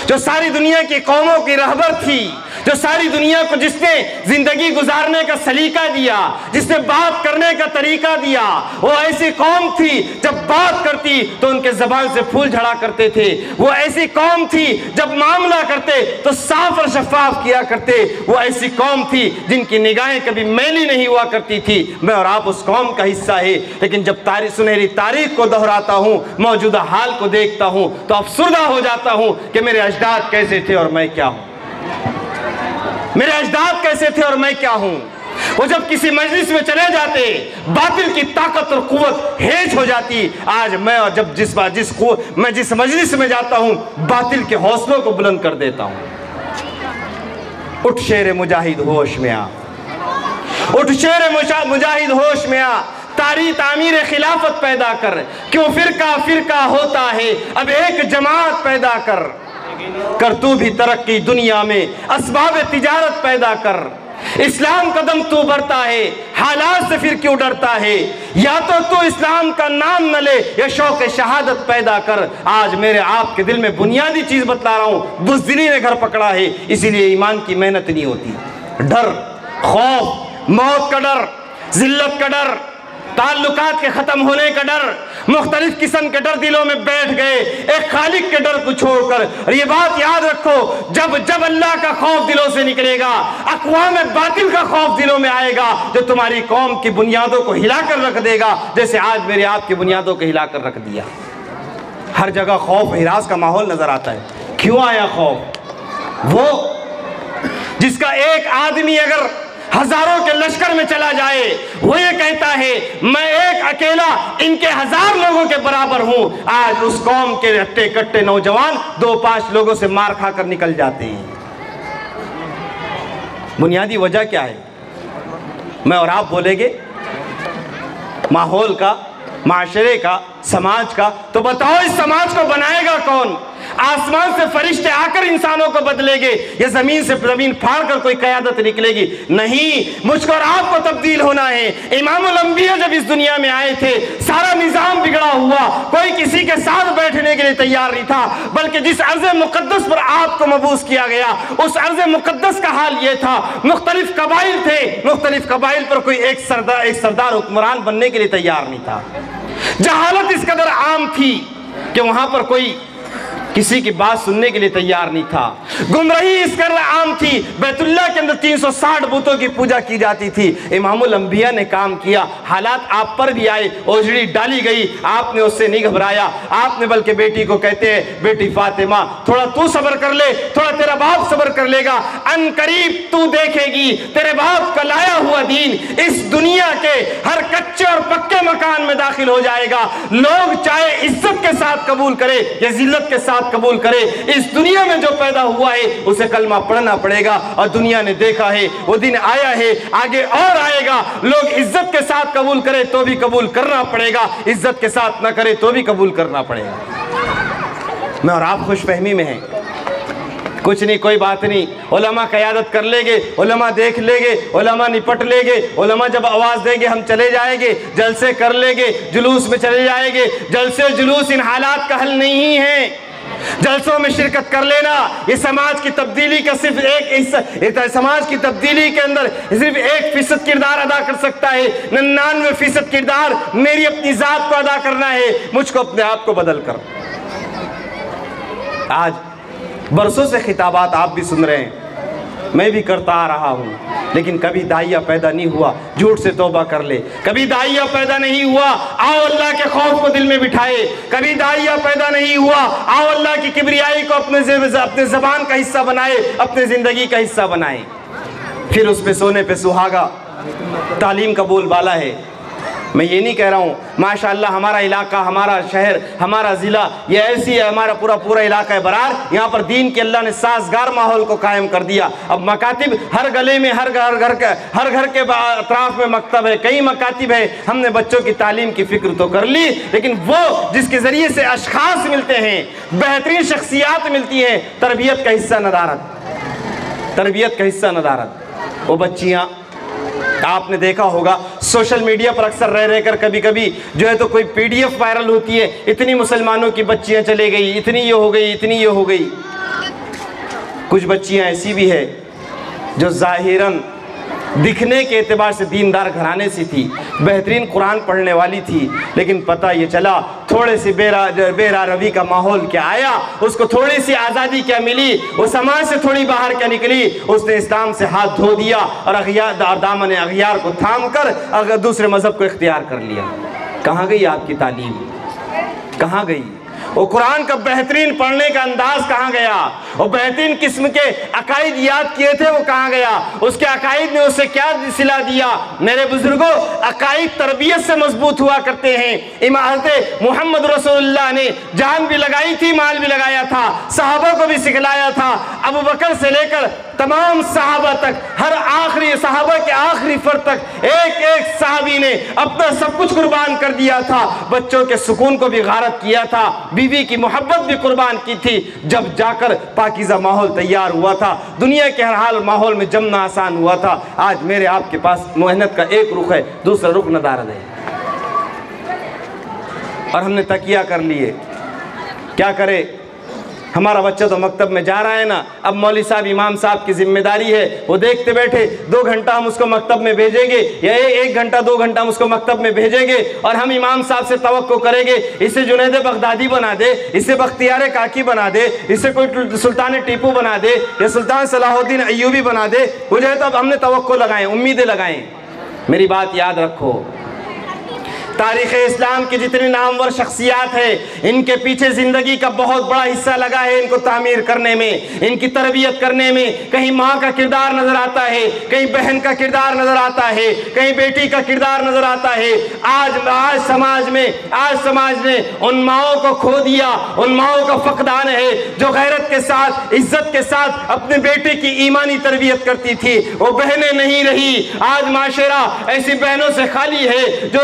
جو ساری دنیا کی قوموں کی رہبر تھی، جو ساری دنیا کو جس نے زندگی گزارنے کا سلیقہ دیا، جس نے بات کرنے کا طریقہ دیا، وہ ایسی قوم تھی جب بات کرتی تو ان کے زبان سے پھول جھڑا کرتے تھے۔ وہ ایسی قوم تھی جب معاملہ کرتے تو صاف اور شفاف کیا کرتے۔ وہ ایسی قوم تھی جن کی نگاہیں کبھی میلی نہیں ہوا کرتی تھی۔ میں اور آپ اس قوم کا حصہ ہے، لیکن جب سنہری تاریخ کو دہراتا ہوں، موجودہ حال کو دیکھتا ہوں تو افسردہ ہو جاتا ہوں کہ میرے اجداد کیسے تھے اور میں کیا ہوں، میرے اجداد کیسے تھے اور میں کیا ہوں۔ وہ جب کسی مجلس میں چلے جاتے باطل کی طاقت اور قوت ہیج ہو جاتی. آج میں اور جب میں جس مجلس میں جاتا ہوں باطل کے حوصلوں کو بلند کر دیتا ہوں. اٹھ شیر مجاہد ہوش میں آ, اٹھ شیر مجاہد ہوش میں آ, تاریخ تعمیر خلافت پیدا کر. کیوں فرقہ فرقہ ہوتا ہے, اب ایک جماعت پیدا کر. کر تو بھی ترقی دنیا میں, اسباب تجارت پیدا کر. اسلام قدم تو بڑھتا ہے, حالات سے پھر کیوں ڈرتا ہے. یا تو اسلام کا نام نہ لے یا شوق شہادت پیدا کر. آج میرے آپ کے دل میں بنیادی چیز بتلا رہا ہوں, بزدلی نے گھر پکڑا ہے, اسی لیے ایمان کی محنت نہیں ہوتی. ڈر, خوف, موت کا ڈر, ذلت کا ڈر, تعلقات کے ختم ہونے کا ڈر, مختلف قسم کے ڈر دلوں میں بیٹھ گئے ایک خالق کے ڈر کو چھوڑ کر. اور یہ بات یاد رکھو, جب اللہ کا خوف دلوں سے نکلے گا, اقوام باطل کا خوف دلوں میں آئے گا, جو تمہاری قوم کی بنیادوں کو ہلا کر رکھ دے گا, جیسے آج میرے آپ کی بنیادوں کو ہلا کر رکھ دیا. ہر جگہ خوف ہراس کا ماحول نظر آتا ہے. کیوں آیا خوف؟ وہ جس کا ایک آدمی اگر ہزاروں کے لشکر میں چلا جائے, وہ یہ کہتا ہے میں ایک اکیلا ان کے 1000 لوگوں کے برابر ہوں. آج اس قوم کے ہٹے کٹے نوجوان 2-5 لوگوں سے مار کھا کر نکل جاتے ہیں. بنیادی وجہ کیا ہے؟ میں اور آپ بولیں گے ماحول کا, معاشرے کا, سماج کا. تو بتاؤ اس سماج کو بنائے گا کون؟ آسمان سے فرشتے آ کر انسانوں کو بدلے گے یا زمین سے زمین پھاڑ کر کوئی قیادت نکلے گی؟ نہیں, مجھ کو اور آپ کو تبدیل ہونا ہے. امام الانبیاء جب اس دنیا میں آئے تھے سارا نظام بگڑا ہوا, کوئی کسی کے ساتھ بیٹھنے کے لیے تیار نہیں تھا, بلکہ جس ارض مقدس پر آپ کو مبعوث کیا گیا اس ارض مقدس کا حال یہ تھا, مختلف قبائل تھے, مختلف قبائل پر کوئی ایک سردار حکمران بننے کے لیے تیار نہیں تھا. جہالت اس قدر عام تھی کہ وہاں پر کوئی کسی کی بات سننے کے لیے تیار نہیں تھا. گمراہی اس قدر عام تھی, بیت اللہ کے اندر 360 بتوں کی پوجا کی جاتی تھی. امام الانبیاء نے کام کیا, حالات آپ پر بھی آئے, اوجڑی ڈالی گئی, آپ نے اس سے نہیں گھبرایا. آپ نے بلکہ بیٹی کو کہتے ہیں بیٹی فاطمہ تھوڑا تو صبر کر لے, تھوڑا تیرا باپ صبر کر لے گا, ان قریب تو دیکھے گی تیرے باپ کا لایا ہوا دین اس دنیا کے ہر کچے اور پکے مکان میں داخل ہو جائے گا. لوگ چاہے عزت کے ساتھ قبول کرے یا ذلت کے ساتھ قبول کرے, اس دنیا میں جو پیدا ہوا ہے اسے کلمہ پڑھنا پڑے گا. اور دنیا نے دیکھا ہے وہ دن آیا ہے, آگے اور آئے گا. لوگ عزت کے ساتھ قبول کرے تو بھی قبول کرنا پڑے گا, عزت کے ساتھ نہ کرے تو بھی قبول کرنا پڑے گا. میں اور آپ خوش فہمی میں ہیں, کچھ نہیں, کوئی بات نہیں, علماء قیادت کر لیں گے, علماء دیکھ لیں گے, علماء نپٹ لیں گے, علماء جب آواز دیں گے ہم چلے جائیں گے, جلسے کر لیں گے, جلوس میں چلے جائیں گے. جلسے جلوس ان حالات کا حل نہیں ہے. جلسوں میں شرکت کر لینا یہ سماج کی تبدیلی کا صرف ایک حصہ, سماج کی تبدیلی کے اندر صرف 1% کردار ادا کر سکتا ہے, 99% کردار میری اپنی ذات کو ادا کرنا ہے. مجھ کو اپنے آپ کو بدل کر. آج برسوں سے خطابات آپ بھی سن رہے ہیں, میں بھی کرتا آ رہا ہوں, لیکن کبھی داعیہ پیدا نہیں ہوا جھوٹ سے توبہ کر لے. کبھی داعیہ پیدا نہیں ہوا آؤ اللہ کے خوف کو دل میں بٹھائے. کبھی داعیہ پیدا نہیں ہوا آؤ اللہ کی کبریائی کو اپنے زبان کا حصہ بنائے, اپنے زندگی کا حصہ بنائے. پھر اس پہ سونے پہ سہاگا تعلیم کا بول بالا ہے. میں یہ نہیں کہہ رہا ہوں ماشاءاللہ ہمارا علاقہ, ہمارا شہر, ہمارا ضلع یہ ایسی ہے, ہمارا پورا علاقہ ہے برار, یہاں پر دین کے اللہ نے سازگار ماحول کو قائم کر دیا. اب مکاتب ہر گلے میں, ہر گھر کے اطراف میں مکتب ہے, کئی مکاتب ہے. ہم نے بچوں کی تعلیم کی فکر تو کر لی, لیکن وہ جس کے ذریعے سے اشخاص ملتے ہیں, بہترین شخصیات ملتی ہیں, تربیت کا حصہ ندارت, تربیت کا حصہ ندارت. وہ بچیاں آپ نے دیکھا ہوگا سوشل میڈیا پر اکثر رہ کر کبھی کبھی جو ہے تو کوئی PDF وائرل ہوتی ہے, اتنی مسلمانوں کی بچیاں چلے گئی, اتنی یہ ہو گئی, اتنی یہ ہو گئی. کچھ بچیاں ایسی بھی ہے جو ظاہراً دکھنے کے اعتبار سے دیندار گھرانے سے تھی, بہترین قرآن پڑھنے والی تھی, لیکن پتہ یہ چلا تھوڑے سی بے روی کا ماحول کیا آیا, اس کو تھوڑی سی آزادی کیا ملی, وہ سماج سے تھوڑی باہر کیا نکلی, اس نے اسلام سے ہاتھ دھو دیا اور دامن اغیار کو تھام کر دوسرے مذہب کو اختیار کر لیا. کہاں گئی آپ کی تعلیم, کہاں گئی؟ وہ قرآن کا بہترین پڑھنے کا انداز کہاں گیا؟ وہ بہترین قسم کے عقائد یاد کیے تھے وہ کہاں گیا؟ اس کے عقائد نے اسے کیا صلہ دیا؟ میرے بزرگوں، عقائد تربیت سے مضبوط ہوا کرتے ہیں۔ حضرت محمد رسول اللہ نے جان بھی لگائی تھی، مال بھی لگایا تھا، صحابہ کو بھی سکھلایا تھا۔ ابو بکر سے لے کر تمام صحابہ تک، ہر آخری صحابہ کے آخری فرد تک ایک ایک صحابی نے اپنا سب کچھ قربان کر دیا تھا۔ بچوں کے سکون کو بھی غارت کیا تھا، بیوی کی محبت بھی قربان کی تھی، جب جا کر پاکیزہ ماحول تیار ہوا تھا، دنیا کے ہر حال ماحول میں جمنا آسان ہوا تھا۔ آج میرے آپ کے پاس محنت کا ایک رخ ہے، دوسرا رخ ندارت ہے، اور ہم نے تکیہ کر لیے۔ کیا کرے؟ ہمارا بچہ تو مکتب میں جا رہا ہے نا، اب مولوی صاحب امام صاحب کی ذمہ داری ہے، وہ دیکھتے بیٹھے 2 گھنٹہ ہم اس کو مکتب میں بھیجیں گے، یا 1 گھنٹہ 2 گھنٹہ ہم اس کو مکتب میں بھیجیں گے، اور ہم امام صاحب سے توقع کریں گے اسے جنید بغدادی بنا دے، اسے بختیار کاکی بنا دے، اسے کوئی سلطان ٹیپو بنا دے، یا سلطان صلاح الدین ایوبی بنا دے۔ وہ جو ہے تو اب ہم نے توقع لگائیں، امیدیں لگائیں۔ میری بات یاد رکھو، تاریخ اسلام کی جتنی نامور شخصیات ہیں، ان کے پیچھے زندگی کا بہت بڑا حصہ لگا ہے ان کو تعمیر کرنے میں، ان کی تربیت کرنے میں۔ کہیں ماں کا کردار نظر آتا ہے، کہیں بہن کا کردار نظر آتا ہے، کہیں بیٹی کا کردار نظر آتا ہے۔ آج سماج نے ان ماؤں کو کھو دیا، ان ماؤں کا فقدان ہے جو غیرت کے ساتھ، عزت کے ساتھ اپنے بیٹے کی ایمانی تربیت کرتی تھی، وہ بہنیں نہیں رہی۔ آج معاشرہ ایسی بہنوں سے خالی ہے جو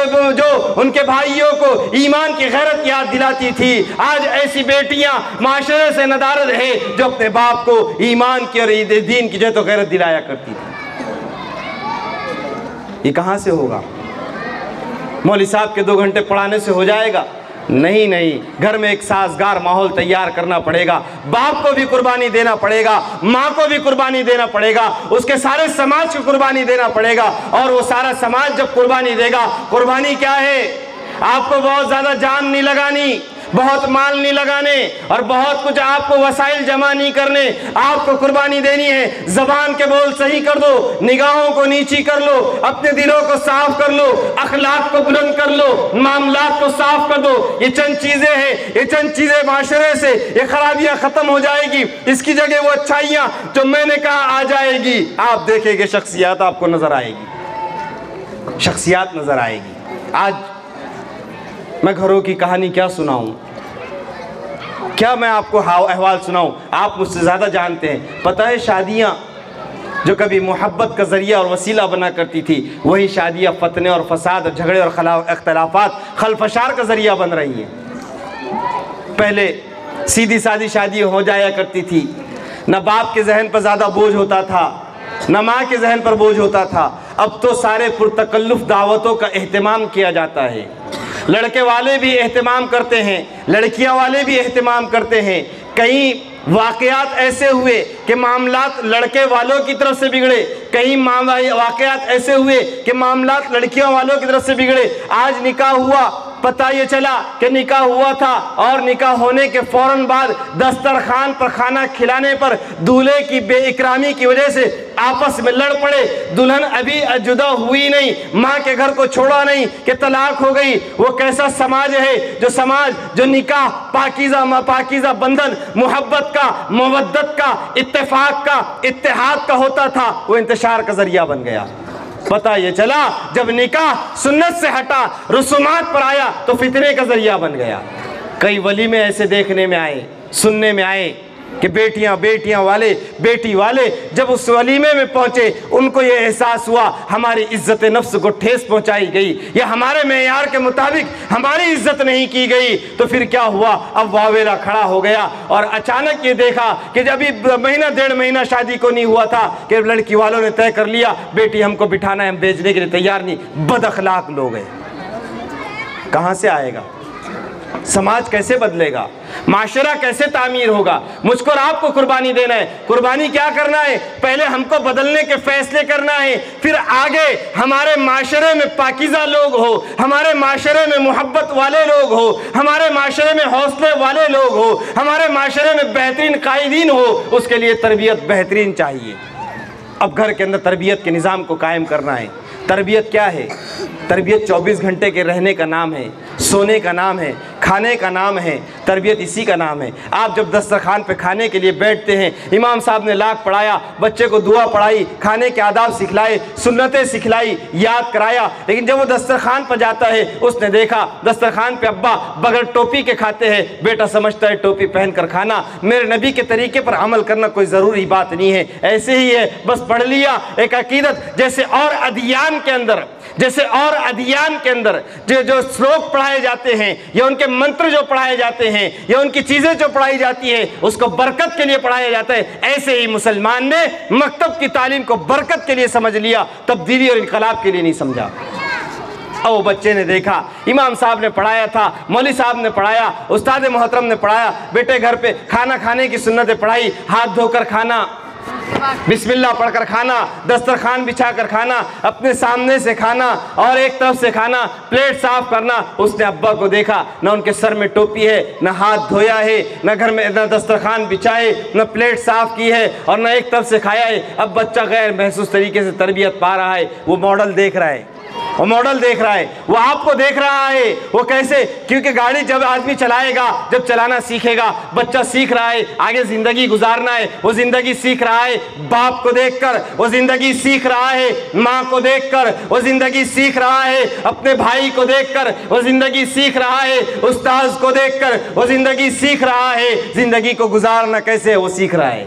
ان کے بھائیوں کو ایمان کی غیرت یاد دلاتی تھی۔ آج ایسی بیٹیاں معاشرے سے ندارت ہے جو اپنے باپ کو ایمان کی اور دین کی جو تو غیرت دلایا کرتی تھی۔ یہ کہاں سے ہوگا؟ مولوی صاحب کے 2 گھنٹے پڑھانے سے ہو جائے گا؟ نہیں، گھر میں ایک سازگار ماحول تیار کرنا پڑے گا۔ باپ کو بھی قربانی دینا پڑے گا، ماں کو بھی قربانی دینا پڑے گا، اس کے سارے سماج کو قربانی دینا پڑے گا۔ اور وہ سارا سماج جب قربانی دے گا، قربانی کیا ہے؟ آپ کو بہت زیادہ جان نہیں لگانی، بہت مال نہیں لگانے، اور بہت کچھ آپ کو وسائل جمع نہیں کرنے۔ آپ کو قربانی دینی ہے، زبان کے بول صحیح کر دو، نگاہوں کو نیچی کر لو، اپنے دلوں کو صاف کر لو، اخلاق کو بلند کر لو، معاملات کو صاف کر دو۔ یہ چند چیزیں ہیں، یہ چند چیزیں معاشرے سے یہ خرابیاں ختم ہو جائے گی، اس کی جگہ وہ اچھائیاں جو میں نے کہا آ جائے گی۔ آپ دیکھیں گے شخصیات آپ کو نظر آئے گی، شخصیات نظر آئے گی۔ آج میں گھروں کی کہانی کیا سناؤں، کیا میں آپ کو احوال سناؤں؟ آپ مجھ سے زیادہ جانتے ہیں۔ پتہ ہے شادیاں جو کبھی محبت کا ذریعہ اور وسیلہ بنا کرتی تھی، وہی شادیاں فتنے اور فساد اور جھگڑے اور اختلافات خلفشار کا ذریعہ بن رہی ہیں۔ پہلے سیدھی سادی شادی ہو جایا کرتی تھی، نہ باپ کے ذہن پر زیادہ بوجھ ہوتا تھا، نہ ماں کے ذہن پر بوجھ ہوتا تھا۔ اب تو سارے پرتکلف دعوتوں کا اہتمام کیا جاتا ہے۔ لڑکے والے بھی اہتمام کرتے ہیں، لڑکیاں والے بھی اہتمام کرتے ہیں۔ کئی واقعات ایسے ہوئے کہ معاملات لڑکے والوں کی طرف سے بگڑے، کئی واقعات ایسے ہوئے کہ معاملات لڑکیوں والوں کی طرف سے بگڑے۔ آج نکاح ہوا، پتہ یہ چلا کہ نکاح ہوا تھا، اور نکاح ہونے کے فوراً بعد دسترخوان پر کھانا کھلانے پر دولہے کی بے اکرامی کی وجہ سے آپس میں لڑ پڑے۔ دلہن ابھی جدا ہوئی نہیں، ماں کے گھر کو چھوڑا نہیں کہ طلاق ہو گئی۔ وہ کیسا سماج ہے جو نکاح پاکیزہ بندھن، محبت کا، مودت کا، اتفاق کا، اتحاد کا ہوتا تھا، وہ انتشار کا ذریعہ بن گیا۔ پتہ یہ چلا جب نکاح سنت سے ہٹا، رسومات پر آیا، تو فتنے کا ذریعہ بن گیا۔ کئی ولیمے ایسے دیکھنے میں آئے، سننے میں آئے کہ بیٹی والے جب اس ولیمے میں پہنچے، ان کو یہ احساس ہوا ہماری عزت نفس کو ٹھیس پہنچائی گئی، یا ہمارے معیار کے مطابق ہماری عزت نہیں کی گئی۔ تو پھر کیا ہوا؟ اب واویلا کھڑا ہو گیا، اور اچانک یہ دیکھا کہ جب 1.5 مہینہ شادی کو نہیں ہوا تھا کہ لڑکی والوں نے طے کر لیا بیٹی ہم کو بٹھانا ہے، ہم بیچنے کے لیے تیار نہیں۔ بد اخلاق لوگ ہیں۔ کہاں سے آئے گا؟ سماج کیسے بدلے گا؟ معاشرہ کیسے تعمیر ہوگا؟ مجھ کو اور آپ کو قربانی دینا ہے۔ قربانی کیا کرنا ہے؟ پہلے ہم کو بدلنے کے فیصلے کرنا ہے، پھر آگے ہمارے معاشرے میں پاکیزہ لوگ ہو، ہمارے معاشرے میں محبت والے لوگ ہو، ہمارے معاشرے میں حوصلے والے لوگ ہو، ہمارے معاشرے میں بہترین قائدین ہو۔ اس کے لیے تربیت بہترین چاہیے۔ اب گھر کے اندر تربیت کے نظام کو قائم کرنا ہے۔ تربیت کیا ہے؟ تربیت 24 گھنٹے کے رہنے کا نام ہے، سونے کا نام ہے، کھانے کا نام ہے، تربیت اسی کا نام ہے۔ آپ جب دسترخوان پہ کھانے کے لیے بیٹھتے ہیں، امام صاحب نے لاکھ پڑھایا، بچے کو دعا پڑھائی، کھانے کے آداب سکھلائے، سنتیں سکھلائی، یاد کرایا، لیکن جب وہ دسترخوان پر جاتا ہے اس نے دیکھا دسترخوان پہ ابا بغیر ٹوپی کے کھاتے ہیں، بیٹا سمجھتا ہے ٹوپی پہن کر کھانا میرے نبی کے طریقے پر عمل کرنا کوئی ضروری بات نہیں ہے، ایسے ہی ہے، بس پڑھ لیا ایک عقیدت۔ جیسے اور ادیان کے اندر جو سلوک پڑھائے جاتے ہیں یا ان کے منتر جو پڑھائے جاتے ہیں یا ان کی چیزیں جو پڑھائی جاتی ہے اس کو برکت کے لیے پڑھایا جاتا ہے، ایسے ہی مسلمان نے مکتب کی تعلیم کو برکت کے لیے سمجھ لیا، تبدیلی اور انقلاب کے لیے نہیں سمجھا۔ اور بچے نے دیکھا امام صاحب نے پڑھایا تھا، مولوی صاحب نے پڑھایا، استاد محترم نے پڑھایا، بیٹے گھر پہ کھانا کھانے کی سنتیں پڑھائی، ہاتھ دھو کر کھانا، بسم اللہ پڑھ کر کھانا، دسترخوان بچھا کر کھانا، اپنے سامنے سے کھانا اور ایک طرف سے کھانا، پلیٹ صاف کرنا۔ اس نے ابا کو دیکھا، نہ ان کے سر میں ٹوپی ہے، نہ ہاتھ دھویا ہے، نہ گھر میں نہ دسترخوان بچھائے، نہ پلیٹ صاف کی ہے اور نہ ایک طرف سے کھایا ہے۔ اب بچہ غیر محسوس طریقے سے تربیت پا رہا ہے، وہ ماڈل دیکھ رہا ہے، وہ آپ کو دیکھ رہا ہے، وہ کیسے، کیونکہ گاڑی جب آدمی چلائے گا، جب چلانا سیکھے گا، بچہ سیکھ رہا ہے آگے زندگی گزارنا ہے، وہ زندگی سیکھ رہا ہے باپ کو دیکھ کر، وہ زندگی سیکھ رہا ہے ماں کو دیکھ کر، وہ زندگی سیکھ رہا ہے اپنے بھائی کو دیکھ کر، وہ زندگی سیکھ رہا ہے استاذ کو دیکھ کر، وہ زندگی سیکھ رہا ہے زندگی کو گزارنا کیسے، وہ سیکھ رہا ہے۔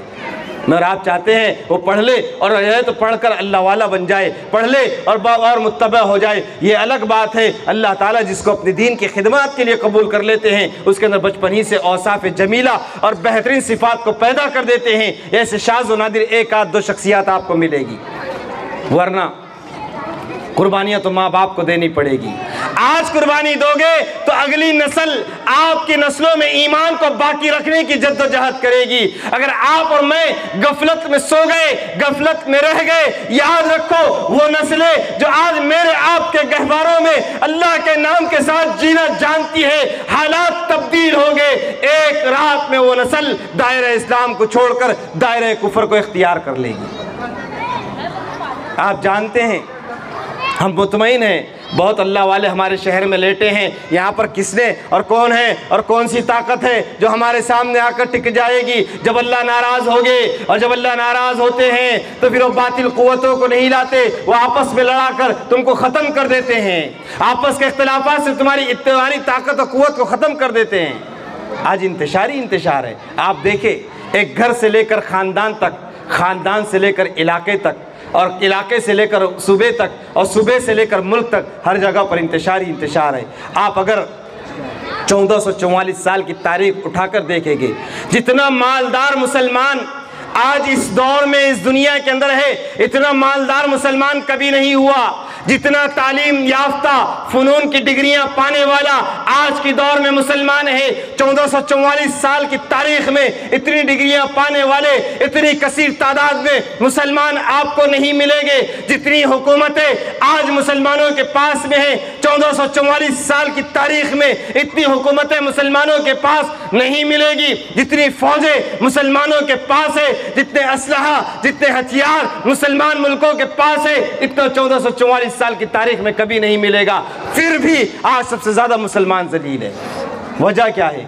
اور آپ چاہتے ہیں وہ پڑھ لے اور تو پڑھ کر اللہ والا بن جائے، پڑھ لے اور متبع ہو جائے، یہ الگ بات ہے۔ اللہ تعالیٰ جس کو اپنے دین کی خدمات کے لیے قبول کر لیتے ہیں اس کے اندر بچپن ہی سے اوصاف جمیلہ اور بہترین صفات کو پیدا کر دیتے ہیں، ایسے شاذ و نادر ایک آدھ دو شخصیات آپ کو ملے گی، ورنہ قربانیاں تو ماں باپ کو دینی پڑے گی۔ آج قربانی دو گے تو اگلی نسل آپ کی نسلوں میں ایمان کو باقی رکھنے کی جد و جہد کرے گی۔ اگر آپ اور میں غفلت میں سو گئے، غفلت میں رہ گئے، یاد رکھو وہ نسلیں جو آج میرے آپ کے گہواروں میں اللہ کے نام کے ساتھ جینا جانتی ہے، حالات تبدیل ہوں گے، ایک رات میں وہ نسل دائرہ اسلام کو چھوڑ کر دائرہ کفر کو اختیار کر لے گی۔ آپ جانتے ہیں، ہم مطمئن ہیں بہت اللہ والے ہمارے شہر میں لیٹے ہیں، یہاں پر کس نے اور کون ہے اور کون سی طاقت ہے جو ہمارے سامنے آ کر ٹک جائے گی جب اللہ ناراض ہوگے؟ اور جب اللہ ناراض ہوتے ہیں تو پھر وہ باطل قوتوں کو نہیں لاتے، وہ آپس میں لڑا کر تم کو ختم کر دیتے ہیں، آپس کے اختلافات سے تمہاری طاقت اور قوت کو ختم کر دیتے ہیں۔ آج انتشار ہے، آپ دیکھیں ایک گھر سے لے کر خاندان تک، خاندان سے لے کر علاقے تک، اور علاقے سے لے کر صوبے تک، اور صوبے سے لے کر ملک تک، ہر جگہ پر انتشار ہے۔ آپ اگر 1444 سال کی تاریخ اٹھا کر دیکھیں گے، جتنا مالدار مسلمان آج اس دور میں اس دنیا کے اندر ہے، اتنا مالدار مسلمان کبھی نہیں ہوا۔ جتنا تعلیم یافتہ فنون کی ڈگریاں پانے والا آج کی دور میں مسلمان ہے، 1444 سال کی تاریخ میں اتنی ڈگریاں پانے والے اتنی کثیر تعداد میں مسلمان آپ کو نہیں ملیں گے۔ جتنی حکومتیں آج مسلمانوں کے پاس میں ہیں، 1444 سال کی تاریخ میں اتنی حکومتیں مسلمانوں کے پاس نہیں ملے گی۔ جتنی فوجیں مسلمانوں کے پاس ہے، جتنے اسلحہ، جتنے ہتھیار مسلمان ملکوں کے پاس ہے، اتنا 1444 سال کی تاریخ میں کبھی نہیں ملے گا۔ پھر بھی آج سب سے زیادہ مسلمان ذلیل ہے۔ وجہ کیا ہے؟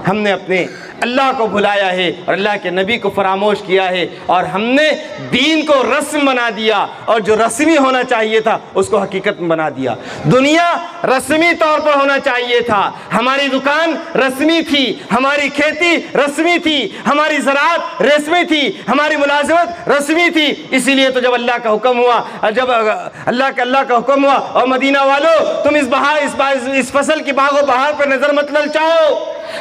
ہم نے اپنے اللہ کو بھلایا ہے اور اللہ کے نبی کو فراموش کیا ہے، اور ہم نے دین کو رسم بنا دیا، اور جو رسمی ہونا چاہیے تھا اس کو حقیقت میں بنا دیا۔ دنیا رسمی طور پر ہونا چاہیے تھا، ہماری دکان رسمی تھی، ہماری کھیتی رسمی تھی، ہماری زراعت رسمی تھی، ہماری ملازمت رسمی تھی۔ اسی لیے تو جب اللہ کا حکم ہوا، جب اللہ کا حکم ہوا اور مدینہ والو تم اس فصل کی باغ و بہار پر نظر مت للچاؤ،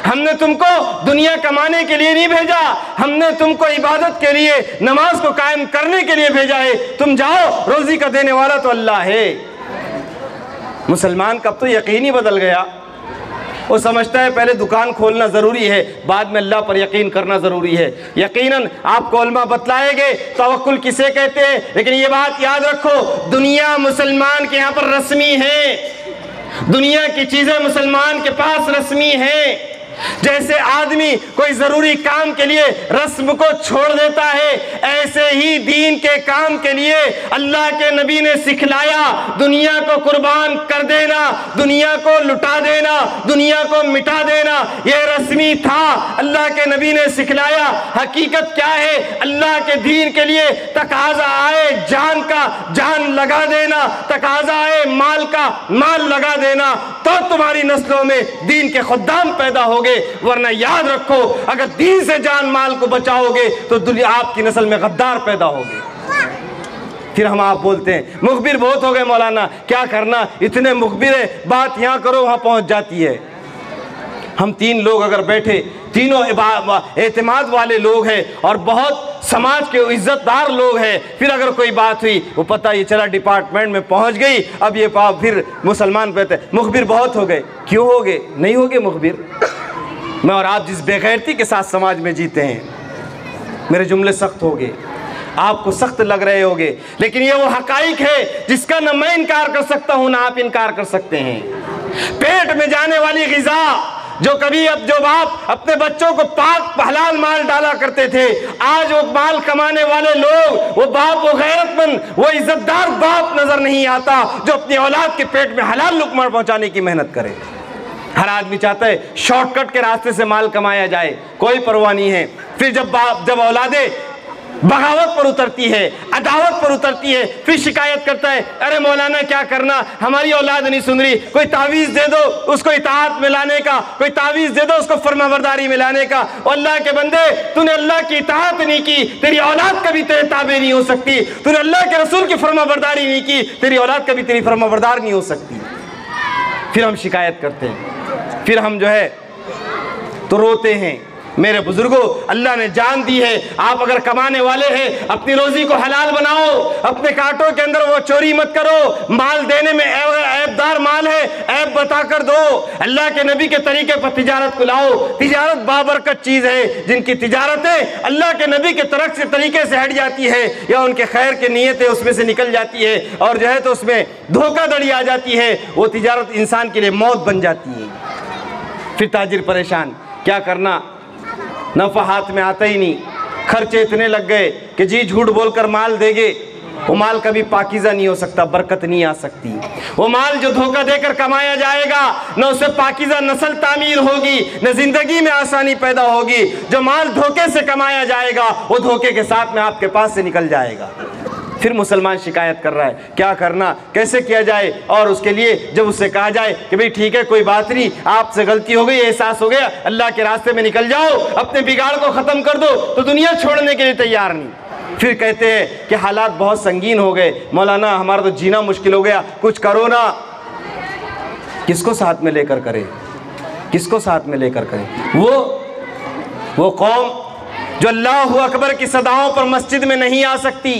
ہم نے تم کو دنیا کمانے کے لیے نہیں بھیجا، ہم نے تم کو عبادت کے لیے، نماز کو قائم کرنے کے لیے بھیجا ہے، تم جاؤ، روزی کا دینے والا تو اللہ ہے۔ مسلمان کب تو یقین ہی بدل گیا، وہ سمجھتا ہے پہلے دکان کھولنا ضروری ہے، بعد میں اللہ پر یقین کرنا ضروری ہے۔ یقیناً آپ کلمہ بتلائیں گے توکل کسے کہتے ہیں، لیکن یہ بات یاد رکھو، دنیا مسلمان کے یہاں پر رسمی ہے، دنیا کی چیزیں مسلمان کے پاس رسمی ہیں۔ جیسے آدمی کوئی ضروری کام کے لیے رسم کو چھوڑ دیتا ہے، ایسے ہی دین کے کام کے لیے اللہ کے نبی نے سکھلایا دنیا کو قربان کر دینا، دنیا کو لٹا دینا، دنیا کو مٹا دینا، یہ رسمی تھا، اللہ کے نبی نے سکھلایا۔ حقیقت کیا ہے؟ اللہ کے دین کے لیے تقاضا آئے جان کا جان لگا دینا، تقاضا آئے مال کا مال لگا دینا، تو تمہاری نسلوں میں دین کے خدام پیدا ہوگے، ورنہ یاد رکھو اگر دین سے جان مال کو بچاؤ گے تو آپ کی نسل میں غدار پیدا ہوگے۔ پھر ہم آپ بولتے ہیں مخبر بہت ہو گئے مولانا، کیا کرنا، اتنے مخبر ہے، بات یہاں کرو وہاں پہنچ جاتی ہے۔ ہم تین لوگ اگر بیٹھے، تینوں اعتماد والے لوگ ہیں اور بہت سماج کے عزت دار لوگ ہیں، پھر اگر کوئی بات ہوئی وہ پتہ یہ چلا ڈپارٹمنٹ میں پہنچ گئی، اب یہ پھر مسلمان کہتے ہیں مخبر بہت ہو گئے۔ کیوں ہو گئے؟ نہیں ہو گئے مخبر۔ میں اور آپ جس بے غیرتی کے ساتھ سماج میں جیتے ہیں، میرے جملے سخت ہو گئے، آپ کو سخت لگ رہے ہوگے، لیکن یہ وہ حقائق ہے جس کا نہ میں انکار کر سکتا ہوں نہ آپ انکار کر سکتے ہیں۔ پیٹ میں جانے والی غذا جو کبھی جو باپ اپنے بچوں کو پاک حلال مال ڈالا کرتے تھے، آج وہ مال کمانے والے لوگ، وہ باپ، وہ غیرت مند، وہ عزت دار باپ نظر نہیں آتا جو اپنی اولاد کے پیٹ میں حلال لقمہ پہنچانے کی محنت کرے۔ ہر آدمی چاہتا ہے شارٹ کٹ کے راستے سے مال کمایا جائے، کوئی پرواہ نہیں ہے۔ پھر جب اولادیں بغاوت پر اترتی ہے، عداوت پر اترتی ہے، پھر شکایت کرتا ہے، ارے مولانا کیا کرنا، ہماری اولاد نہیں سن رہی، کوئی تعویذ دے دو اس کو اطاعت میں لانے کا، کوئی تعویذ دے دو اس کو فرما برداری میں لانے کا۔ اور اللہ کے بندے، تو نے اللہ کی اطاعت نہیں کی، تیری اولاد کبھی تیرے تابع نہیں ہو سکتی۔ تو نے اللہ کے رسول کی فرما برداری نہیں کی، تیری اولاد کبھی تیری فرما بردار نہیں ہو سکتی۔ پھر ہم شکایت کرتے ہیں، پھر ہم جو ہے تو روتے ہیں۔ میرے بزرگوں، اللہ نے جان دی ہے، آپ اگر کمانے والے ہیں اپنی روزی کو حلال بناؤ، اپنے کانٹوں کے اندر وہ چوری مت کرو، مال دینے میں عیب دار مال ہے عیب بتا کر دو، اللہ کے نبی کے طریقے پر تجارت کو لاؤ۔ تجارت بابرکت چیز ہے، جن کی تجارتیں اللہ کے نبی کے طرف سے طریقے سے ہٹ جاتی ہے یا ان کے خیر کے نیتیں اس میں سے نکل جاتی ہے اور جو ہے تو اس میں دھوکہ دڑی آ جاتی ہے، وہ تجارت انسان کے لیے موت بن جاتی ہے۔ پھر تاجر پریشان، کیا کرنا، نفع ہاتھ میں آتا ہی نہیں، خرچے اتنے لگ گئے کہ جی جھوٹ بول کر مال دے گے، وہ مال کبھی پاکیزہ نہیں ہو سکتا، برکت نہیں آ سکتی۔ وہ مال جو دھوکہ دے کر کمایا جائے گا، نہ اسے پاکیزہ نسل تعمیر ہوگی، نہ زندگی میں آسانی پیدا ہوگی۔ جو مال دھوکے سے کمایا جائے گا وہ دھوکے کے ساتھ میں آپ کے پاس سے نکل جائے گا۔ پھر مسلمان شکایت کر رہا ہے، کیا کرنا، کیسے کیا جائے؟ اور اس کے لیے جب اس سے کہا جائے کہ بھئی ٹھیک ہے کوئی بات نہیں، آپ سے غلطی ہو گئی، احساس ہو گیا، اللہ کے راستے میں نکل جاؤ، اپنے بگاڑ کو ختم کر دو، تو دنیا چھوڑنے کے لیے تیار نہیں۔ پھر کہتے ہیں کہ حالات بہت سنگین ہو گئے، مولانا ہمارا تو جینا مشکل ہو گیا، کچھ کرو نا۔ کس کو ساتھ میں لے کر کرے؟ کس کو ساتھ میں لے کر کرے؟ وہ قوم جو اللہ اکبر کی صداؤں پر مسجد میں نہیں آ سکتی،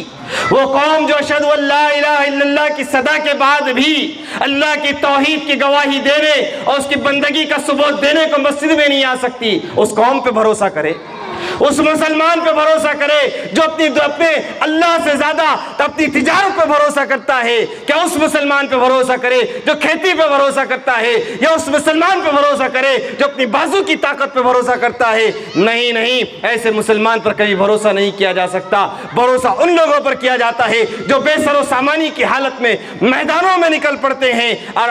وہ قوم جو اشہد ان لا الہ الا اللہ کی صدا کے بعد بھی اللہ کی توحید کی گواہی دینے اور اس کی بندگی کا ثبوت دینے کو مسجد میں نہیں آ سکتی، اس قوم پہ بھروسہ کرے، اس مسلمان پہ بھروسہ کرے جو اپنے اللہ سے زیادہ اپنی تجارت پہ بھروسہ کرتا ہے۔ کیا اس مسلمان پہ بھروسہ کرے جو کھیتی پہ بھروسہ کرتا ہے، یا اس مسلمان پہ بھروسہ کرے جو اپنی بازو کی طاقت پہ بھروسہ کرتا ہے؟ نہیں نہیں، ایسے مسلمان پر کبھی بھروسہ نہیں کیا جا سکتا۔ بھروسہ ان لوگوں پر کیا جاتا ہے جو بے سر و سامانی کی حالت میں میدانوں میں نکل پڑتے ہیں اور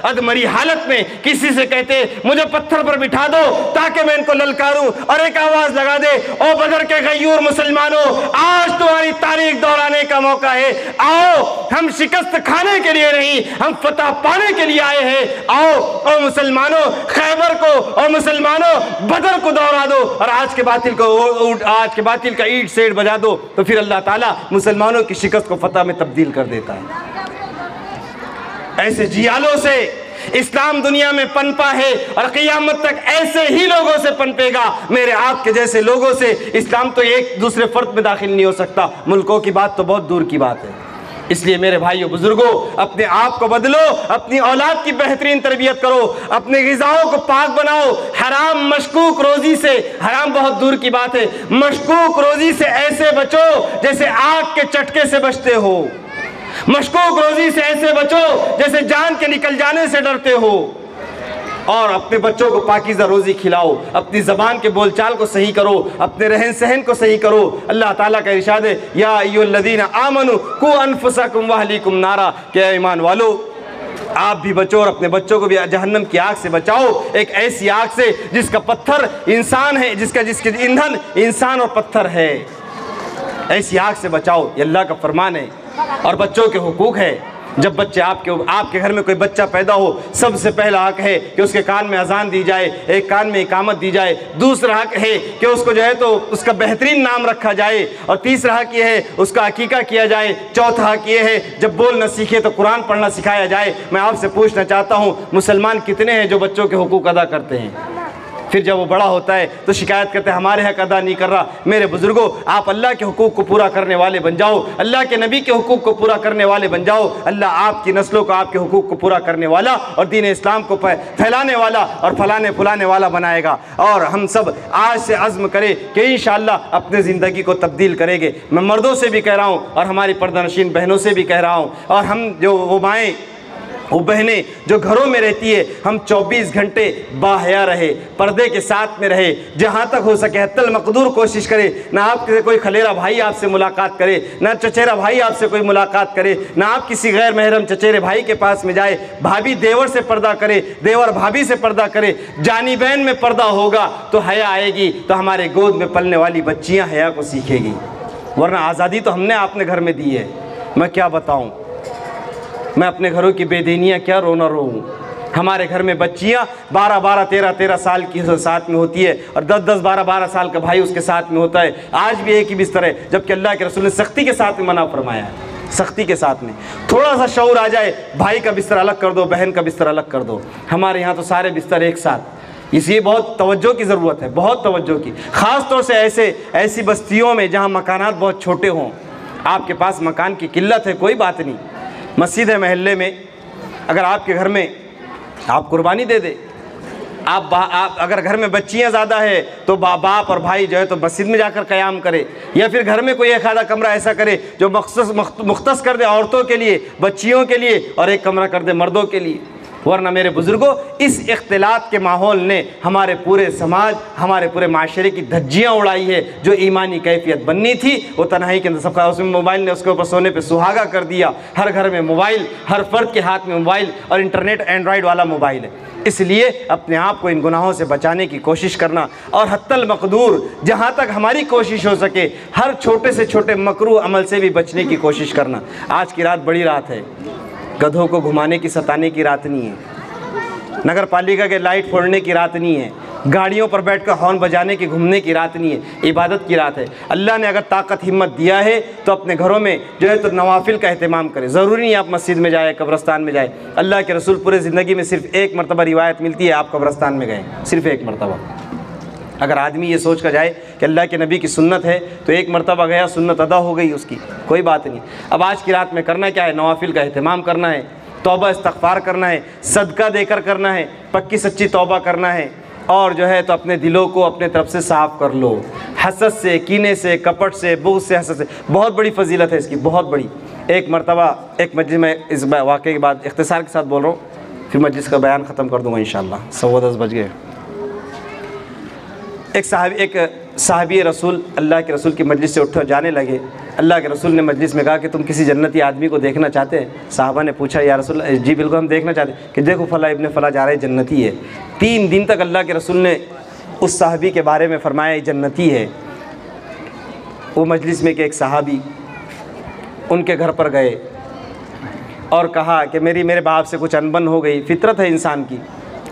ادمری حالت میں کسی سے کہتے مجھے پتھر پر بٹھا دو تاکہ میں ان کو للکاروں، اور ایک آواز لگا دے، او بدر کے غیور مسلمانوں، آج تمہاری تاریخ دہرانے کا موقع ہے، آؤ ہم شکست کھانے کے لیے نہیں، ہم فتح پانے کے لیے آئے ہیں، آؤ او مسلمانوں خیبر کو اور مسلمانوں بدر کو دوہرا دو اور آج کے باطل کا اینٹ سیڑ بجا دو، تو پھر اللہ تعالیٰ مسلمانوں کی شکست کو فتح میں تبدیل کر دیتا ہے۔ ایسے جیالوں سے اسلام دنیا میں پنپا ہے اور قیامت تک ایسے ہی لوگوں سے پنپے گا، میرے آپ کے جیسے لوگوں سے اسلام تو ایک دوسرے فرد میں داخل نہیں ہو سکتا، ملکوں کی بات تو بہت دور کی بات ہے۔ اس لیے میرے بھائیو بزرگوں، اپنے آپ کو بدلو، اپنی اولاد کی بہترین تربیت کرو، اپنے غذاؤں کو پاک بناؤ، حرام مشکوک روزی سے، حرام بہت دور کی بات ہے، مشکوک روزی سے ایسے بچو جیسے آگ کے چٹکے سے بچتے ہو، مشکوک روزی سے ایسے بچو جیسے جان کے نکل جانے سے ڈرتے ہو۔ اور اپنے بچوں کو پاکیزہ روزی کھلاؤ، اپنی زبان کے بول چال کو صحیح کرو، اپنے رہن سہن کو صحیح کرو۔ اللہ تعالیٰ کا ارشاد ہے یا ایھا الذین آمنوا قوا انفسکم واہلیکم نارا، کہ اے ایمان والو آپ بھی بچو اور اپنے بچوں کو بھی جہنم کی آگ سے بچاؤ، ایک ایسی آگ سے جس کا پتھر انسان ہے، جس کے ایندھن انسان اور پتھر ہے، ایسی آگ سے بچاؤ، یہ اللہ کا فرمان ہے۔ اور بچوں کے حقوق ہے، جب بچے آپ کے گھر میں کوئی بچہ پیدا ہو، سب سے پہلا حق ہے کہ اس کے کان میں اذان دی جائے، ایک کان میں اقامت دی جائے، دوسرا حق ہے کہ اس کو جو ہے تو اس کا بہترین نام رکھا جائے، اور تیسرا حق یہ ہے اس کا عقیقہ کیا جائے، چوتھا حق یہ ہے جب بول نہ سیکھے تو قرآن پڑھنا سکھایا جائے۔ میں آپ سے پوچھنا چاہتا ہوں مسلمان کتنے ہیں جو بچوں کے حقوق ادا کرتے ہیں؟ پھر جب وہ بڑا ہوتا ہے تو شکایت کرتے ہیں ہمارے حق ادا نہیں کر رہا۔ میرے بزرگوں، آپ اللہ کے حقوق کو پورا کرنے والے بن جاؤ، اللہ کے نبی کے حقوق کو پورا کرنے والے بن جاؤ، اللہ آپ کی نسلوں کو آپ کے حقوق کو پورا کرنے والا اور دین اسلام کو پھیلانے والا اور پھلانے والا بنائے گا۔ اور ہم سب آج سے عزم کریں کہ انشاءاللہ اپنے زندگی کو تبدیل کریں گے۔ میں مردوں سے بھی کہہ رہا ہوں اور ہماری پردہ نشین بہنوں سے بھی کہہ رہا ہوں، اور ہم جو وہ مائیں وہ بہنیں جو گھروں میں رہتی ہے، ہم 24 گھنٹے باحیا رہے، پردے کے ساتھ میں رہے، جہاں تک ہو سکے حتی المقدور کوشش کرے نہ آپ کے کوئی خلیرہ بھائی آپ سے ملاقات کرے، نہ چچیرا بھائی آپ سے کوئی ملاقات کرے، نہ آپ کسی غیر محرم چچیرے بھائی کے پاس میں جائے، بھابھی دیور سے پردہ کرے، دیور بھابھی سے پردہ کرے۔ جانبین میں پردہ ہوگا تو حیا آئے گی، تو ہمارے گود میں پلنے والی بچیاں حیا کو سیکھے گی، ورنہ آزادی تو ہم نے اپنے گھر میں دی ہے۔ میں کیا بتاؤں، میں اپنے گھروں کی بے دینیاں کیا رونا روؤں۔ ہمارے گھر میں بچیاں 12 13 سال کی ساتھ میں ہوتی ہے، اور 10 12 سال کا بھائی اس کے ساتھ میں ہوتا ہے، آج بھی ایک ہی بستر ہے، جبکہ اللہ کے رسول نے سختی کے ساتھ میں منع فرمایا ہے، سختی کے ساتھ میں۔ تھوڑا سا شعور آ جائے، بھائی کا بستر الگ کر دو، بہن کا بستر الگ کر دو۔ ہمارے یہاں تو سارے بستر ایک ساتھ، اس لیے بہت توجہ کی ضرورت ہے، بہت توجہ کی، خاص طور سے ایسی بستیوں میں جہاں مکانات بہت چھوٹے ہوں۔ آپ کے پاس مکان کی قلت ہے، کوئی بات نہیں، مسجد ہے محلے میں، اگر آپ کے گھر میں آپ قربانی دے دے، آپ اگر گھر میں بچیاں زیادہ ہے تو باپ اور بھائی جو ہے تو مسجد میں جا کر قیام کرے، یا پھر گھر میں کوئی ایک آدھا کمرہ ایسا کرے جو مختص کر دے عورتوں کے لیے، بچیوں کے لیے، اور ایک کمرہ کر دے مردوں کے لیے۔ ورنہ میرے بزرگوں، اس اختلاط کے ماحول نے ہمارے پورے سماج، ہمارے پورے معاشرے کی دھجیاں اڑائی ہے۔ جو ایمانی کیفیت بننی تھی وہ تنہائی کے اندر سب کا، اس میں موبائل نے اس کے اوپر سونے پہ سہاگا کر دیا۔ ہر گھر میں موبائل، ہر فرد کے ہاتھ میں موبائل، اور انٹرنیٹ اینڈرائڈ والا موبائل ہے۔ اس لیے اپنے آپ کو ان گناہوں سے بچانے کی کوشش کرنا، اور حتی المقدور جہاں تک ہماری کوشش ہو سکے ہر چھوٹے سے چھوٹے مکروہ عمل سے بھی بچنے کی کوشش کرنا۔ آج کی رات بڑی رات ہے، گدھوں کو گھمانے کی ستانے کی رات نہیں ہے، نگر پالیکا کے لائٹ پھوڑنے کی رات نہیں ہے، گاڑیوں پر بیٹھ کر ہارن بجانے کی گھومنے کی رات نہیں ہے، عبادت کی رات ہے۔ اللہ نے اگر طاقت ہمت دیا ہے تو اپنے گھروں میں جو ہے تو نوافل کا اہتمام کرے، ضروری نہیں آپ مسجد میں جائیں، قبرستان میں جائیں۔ اللہ کے رسول پورے زندگی میں صرف ایک مرتبہ روایت ملتی ہے آپ قبرستان میں گئے، صرف ایک مرتبہ۔ اگر آدمی یہ سوچ کر جائے کہ اللہ کے نبی کی سنت ہے تو ایک مرتبہ گیا، سنت ادا ہو گئی اس کی، کوئی بات نہیں۔ اب آج کی رات میں کرنا کیا ہے؟ نوافل کا اہتمام کرنا ہے، توبہ استغفار کرنا ہے، صدقہ دے کر کرنا ہے، پکی سچی توبہ کرنا ہے، اور جو ہے تو اپنے دلوں کو اپنے طرف سے صاف کر لو، حسد سے، کینے سے، کپٹ سے، بغض سے، حسد سے۔ بہت بڑی فضیلت ہے اس کی، بہت بڑی۔ ایک مرتبہ ایک مجلس میں، اس واقعے کے بعد اختصار کے ساتھ بول رہا ہوں، پھر مجلس کا بیان ختم کر دوں گا انشاءاللہ، 10:15 بج گئے۔ ایک صحابی رسول اللہ کے رسول کی مجلس سے اٹھ جانے لگے۔ اللہ کے رسول نے مجلس میں کہا کہ تم کسی جنتی آدمی کو دیکھنا چاہتے ہیں؟ صحابہ نے پوچھا یا رسول اللہ، جی بالکل ہم دیکھنا چاہتے ہیں، کہ دیکھو فلاں ابن فلاں جا رہے جنتی ہے۔ 3 دن تک اللہ کے رسول نے اس صحابی کے بارے میں فرمایا یہ جنتی ہے۔ وہ مجلس میں کہ ایک صحابی ان کے گھر پر گئے اور کہا کہ میرے باپ سے کچھ انبن ہو گئی، فطرت ہے انسان کی،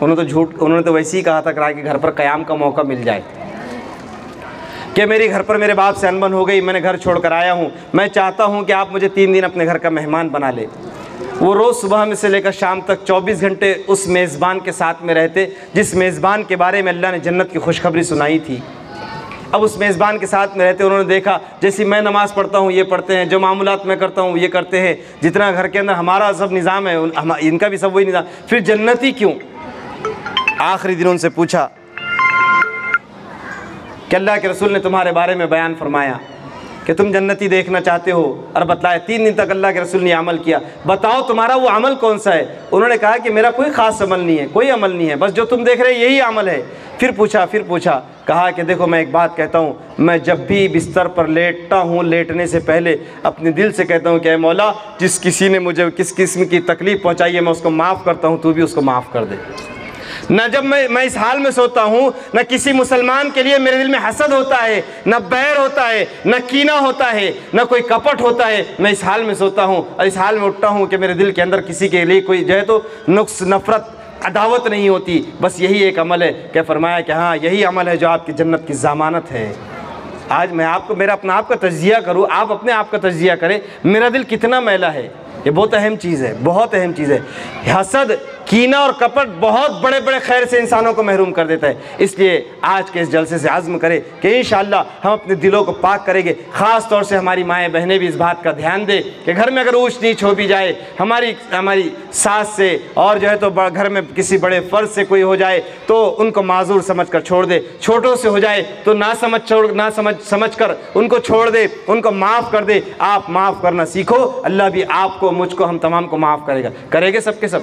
انہوں نے تو ویسے ہی کہا تھا کہ گھر پر قیام کا موقع مل جائے، کہ میرے گھر پر میرے باپ سے انبن ہو گئی، میں نے گھر چھوڑ کر آیا ہوں، میں چاہتا ہوں کہ آپ مجھے 3 دن اپنے گھر کا مہمان بنا لے۔ وہ روز صبح میں سے لے کر شام تک 24 گھنٹے اس میزبان کے ساتھ میں رہتے جس میزبان کے بارے میں اللہ نے جنت کی خوشخبری سنائی تھی۔ اب اس میزبان کے ساتھ میں رہتے، انہوں نے دیکھا جیسی میں نماز پڑھتا ہوں یہ پڑھتے ہیں، جو معاملات میں کرتا ہوں یہ کرتے ہیں، جتنا گھر کے اندر ہمارا سب نظام ہے ان کا بھی سب وہی نظام، پھر جنتی کیوں؟ آخری دن ان سے پوچھا کہ اللہ کے رسول نے تمہارے بارے میں بیان فرمایا کہ تم جنتی دیکھنا چاہتے ہو اور بتلایا 3 دن تک اللہ کے رسول نے عمل کیا، بتاؤ تمہارا وہ عمل کون سا ہے؟ انہوں نے کہا کہ میرا کوئی خاص عمل نہیں ہے، کوئی عمل نہیں ہے، بس جو تم دیکھ رہے یہی عمل ہے۔ پھر پوچھا، کہا کہ دیکھو میں ایک بات کہتا ہوں، میں جب بھی بستر پر لیٹتا ہوں لیٹنے سے پہلے اپنے دل سے کہتا ہوں کہ اے مولا جس کسی نے مجھے کس قسم کی تکلیف پہنچائی ہے میں اس کو معاف کرتا ہوں، تو بھی اس کو معاف کر دے۔ نہ جب میں اس حال میں سوتا ہوں نہ کسی مسلمان کے لیے میرے دل میں حسد ہوتا ہے، نہ بیر ہوتا ہے، نہ کینہ ہوتا ہے، نہ کوئی کپٹ ہوتا ہے، میں اس حال میں سوتا ہوں اور اس حال میں اٹھتا ہوں کہ میرے دل کے اندر کسی کے لیے کوئی جو ہے تو نقص، نفرت، عداوت نہیں ہوتی۔ بس یہی ایک عمل ہے کہ فرمایا کہ ہاں یہی عمل ہے جو آپ کی جنت کی ضمانت ہے۔ آج میں آپ کو اپنا آپ کا تجزیہ کروں، آپ اپنے آپ کا تجزیہ کریں، میرا دل کتنا میلا ہے۔ یہ بہت اہم چیز ہے، بہت اہم چیز ہے۔ حسد، کینہ اور کپٹ بہت بڑے بڑے خیر سے انسانوں کو محروم کر دیتا ہے۔ اس لیے آج کے اس جلسے سے عزم کریں کہ انشاءاللہ ہم اپنے دلوں کو پاک کریں گے۔ خاص طور سے ہماری مائیں بہنیں بھی اس بات کا دھیان دیں کہ گھر میں اگر اونچ نیچ ہو بھی جائے، ہماری ساس سے اور جو ہے تو گھر میں کسی بڑے فرد سے کوئی ہو جائے تو ان کو معذور سمجھ کر چھوڑ دے، چھوٹوں سے ہو جائے تو نہ سمجھ کر ان کو چھوڑ دے، ان کو معاف کر دے۔ آپ معاف کرنا سیکھو، اللہ بھی آپ کو، مجھ کو، ہم تمام کو معاف کرے گا۔ کرے گے سب کے سب؟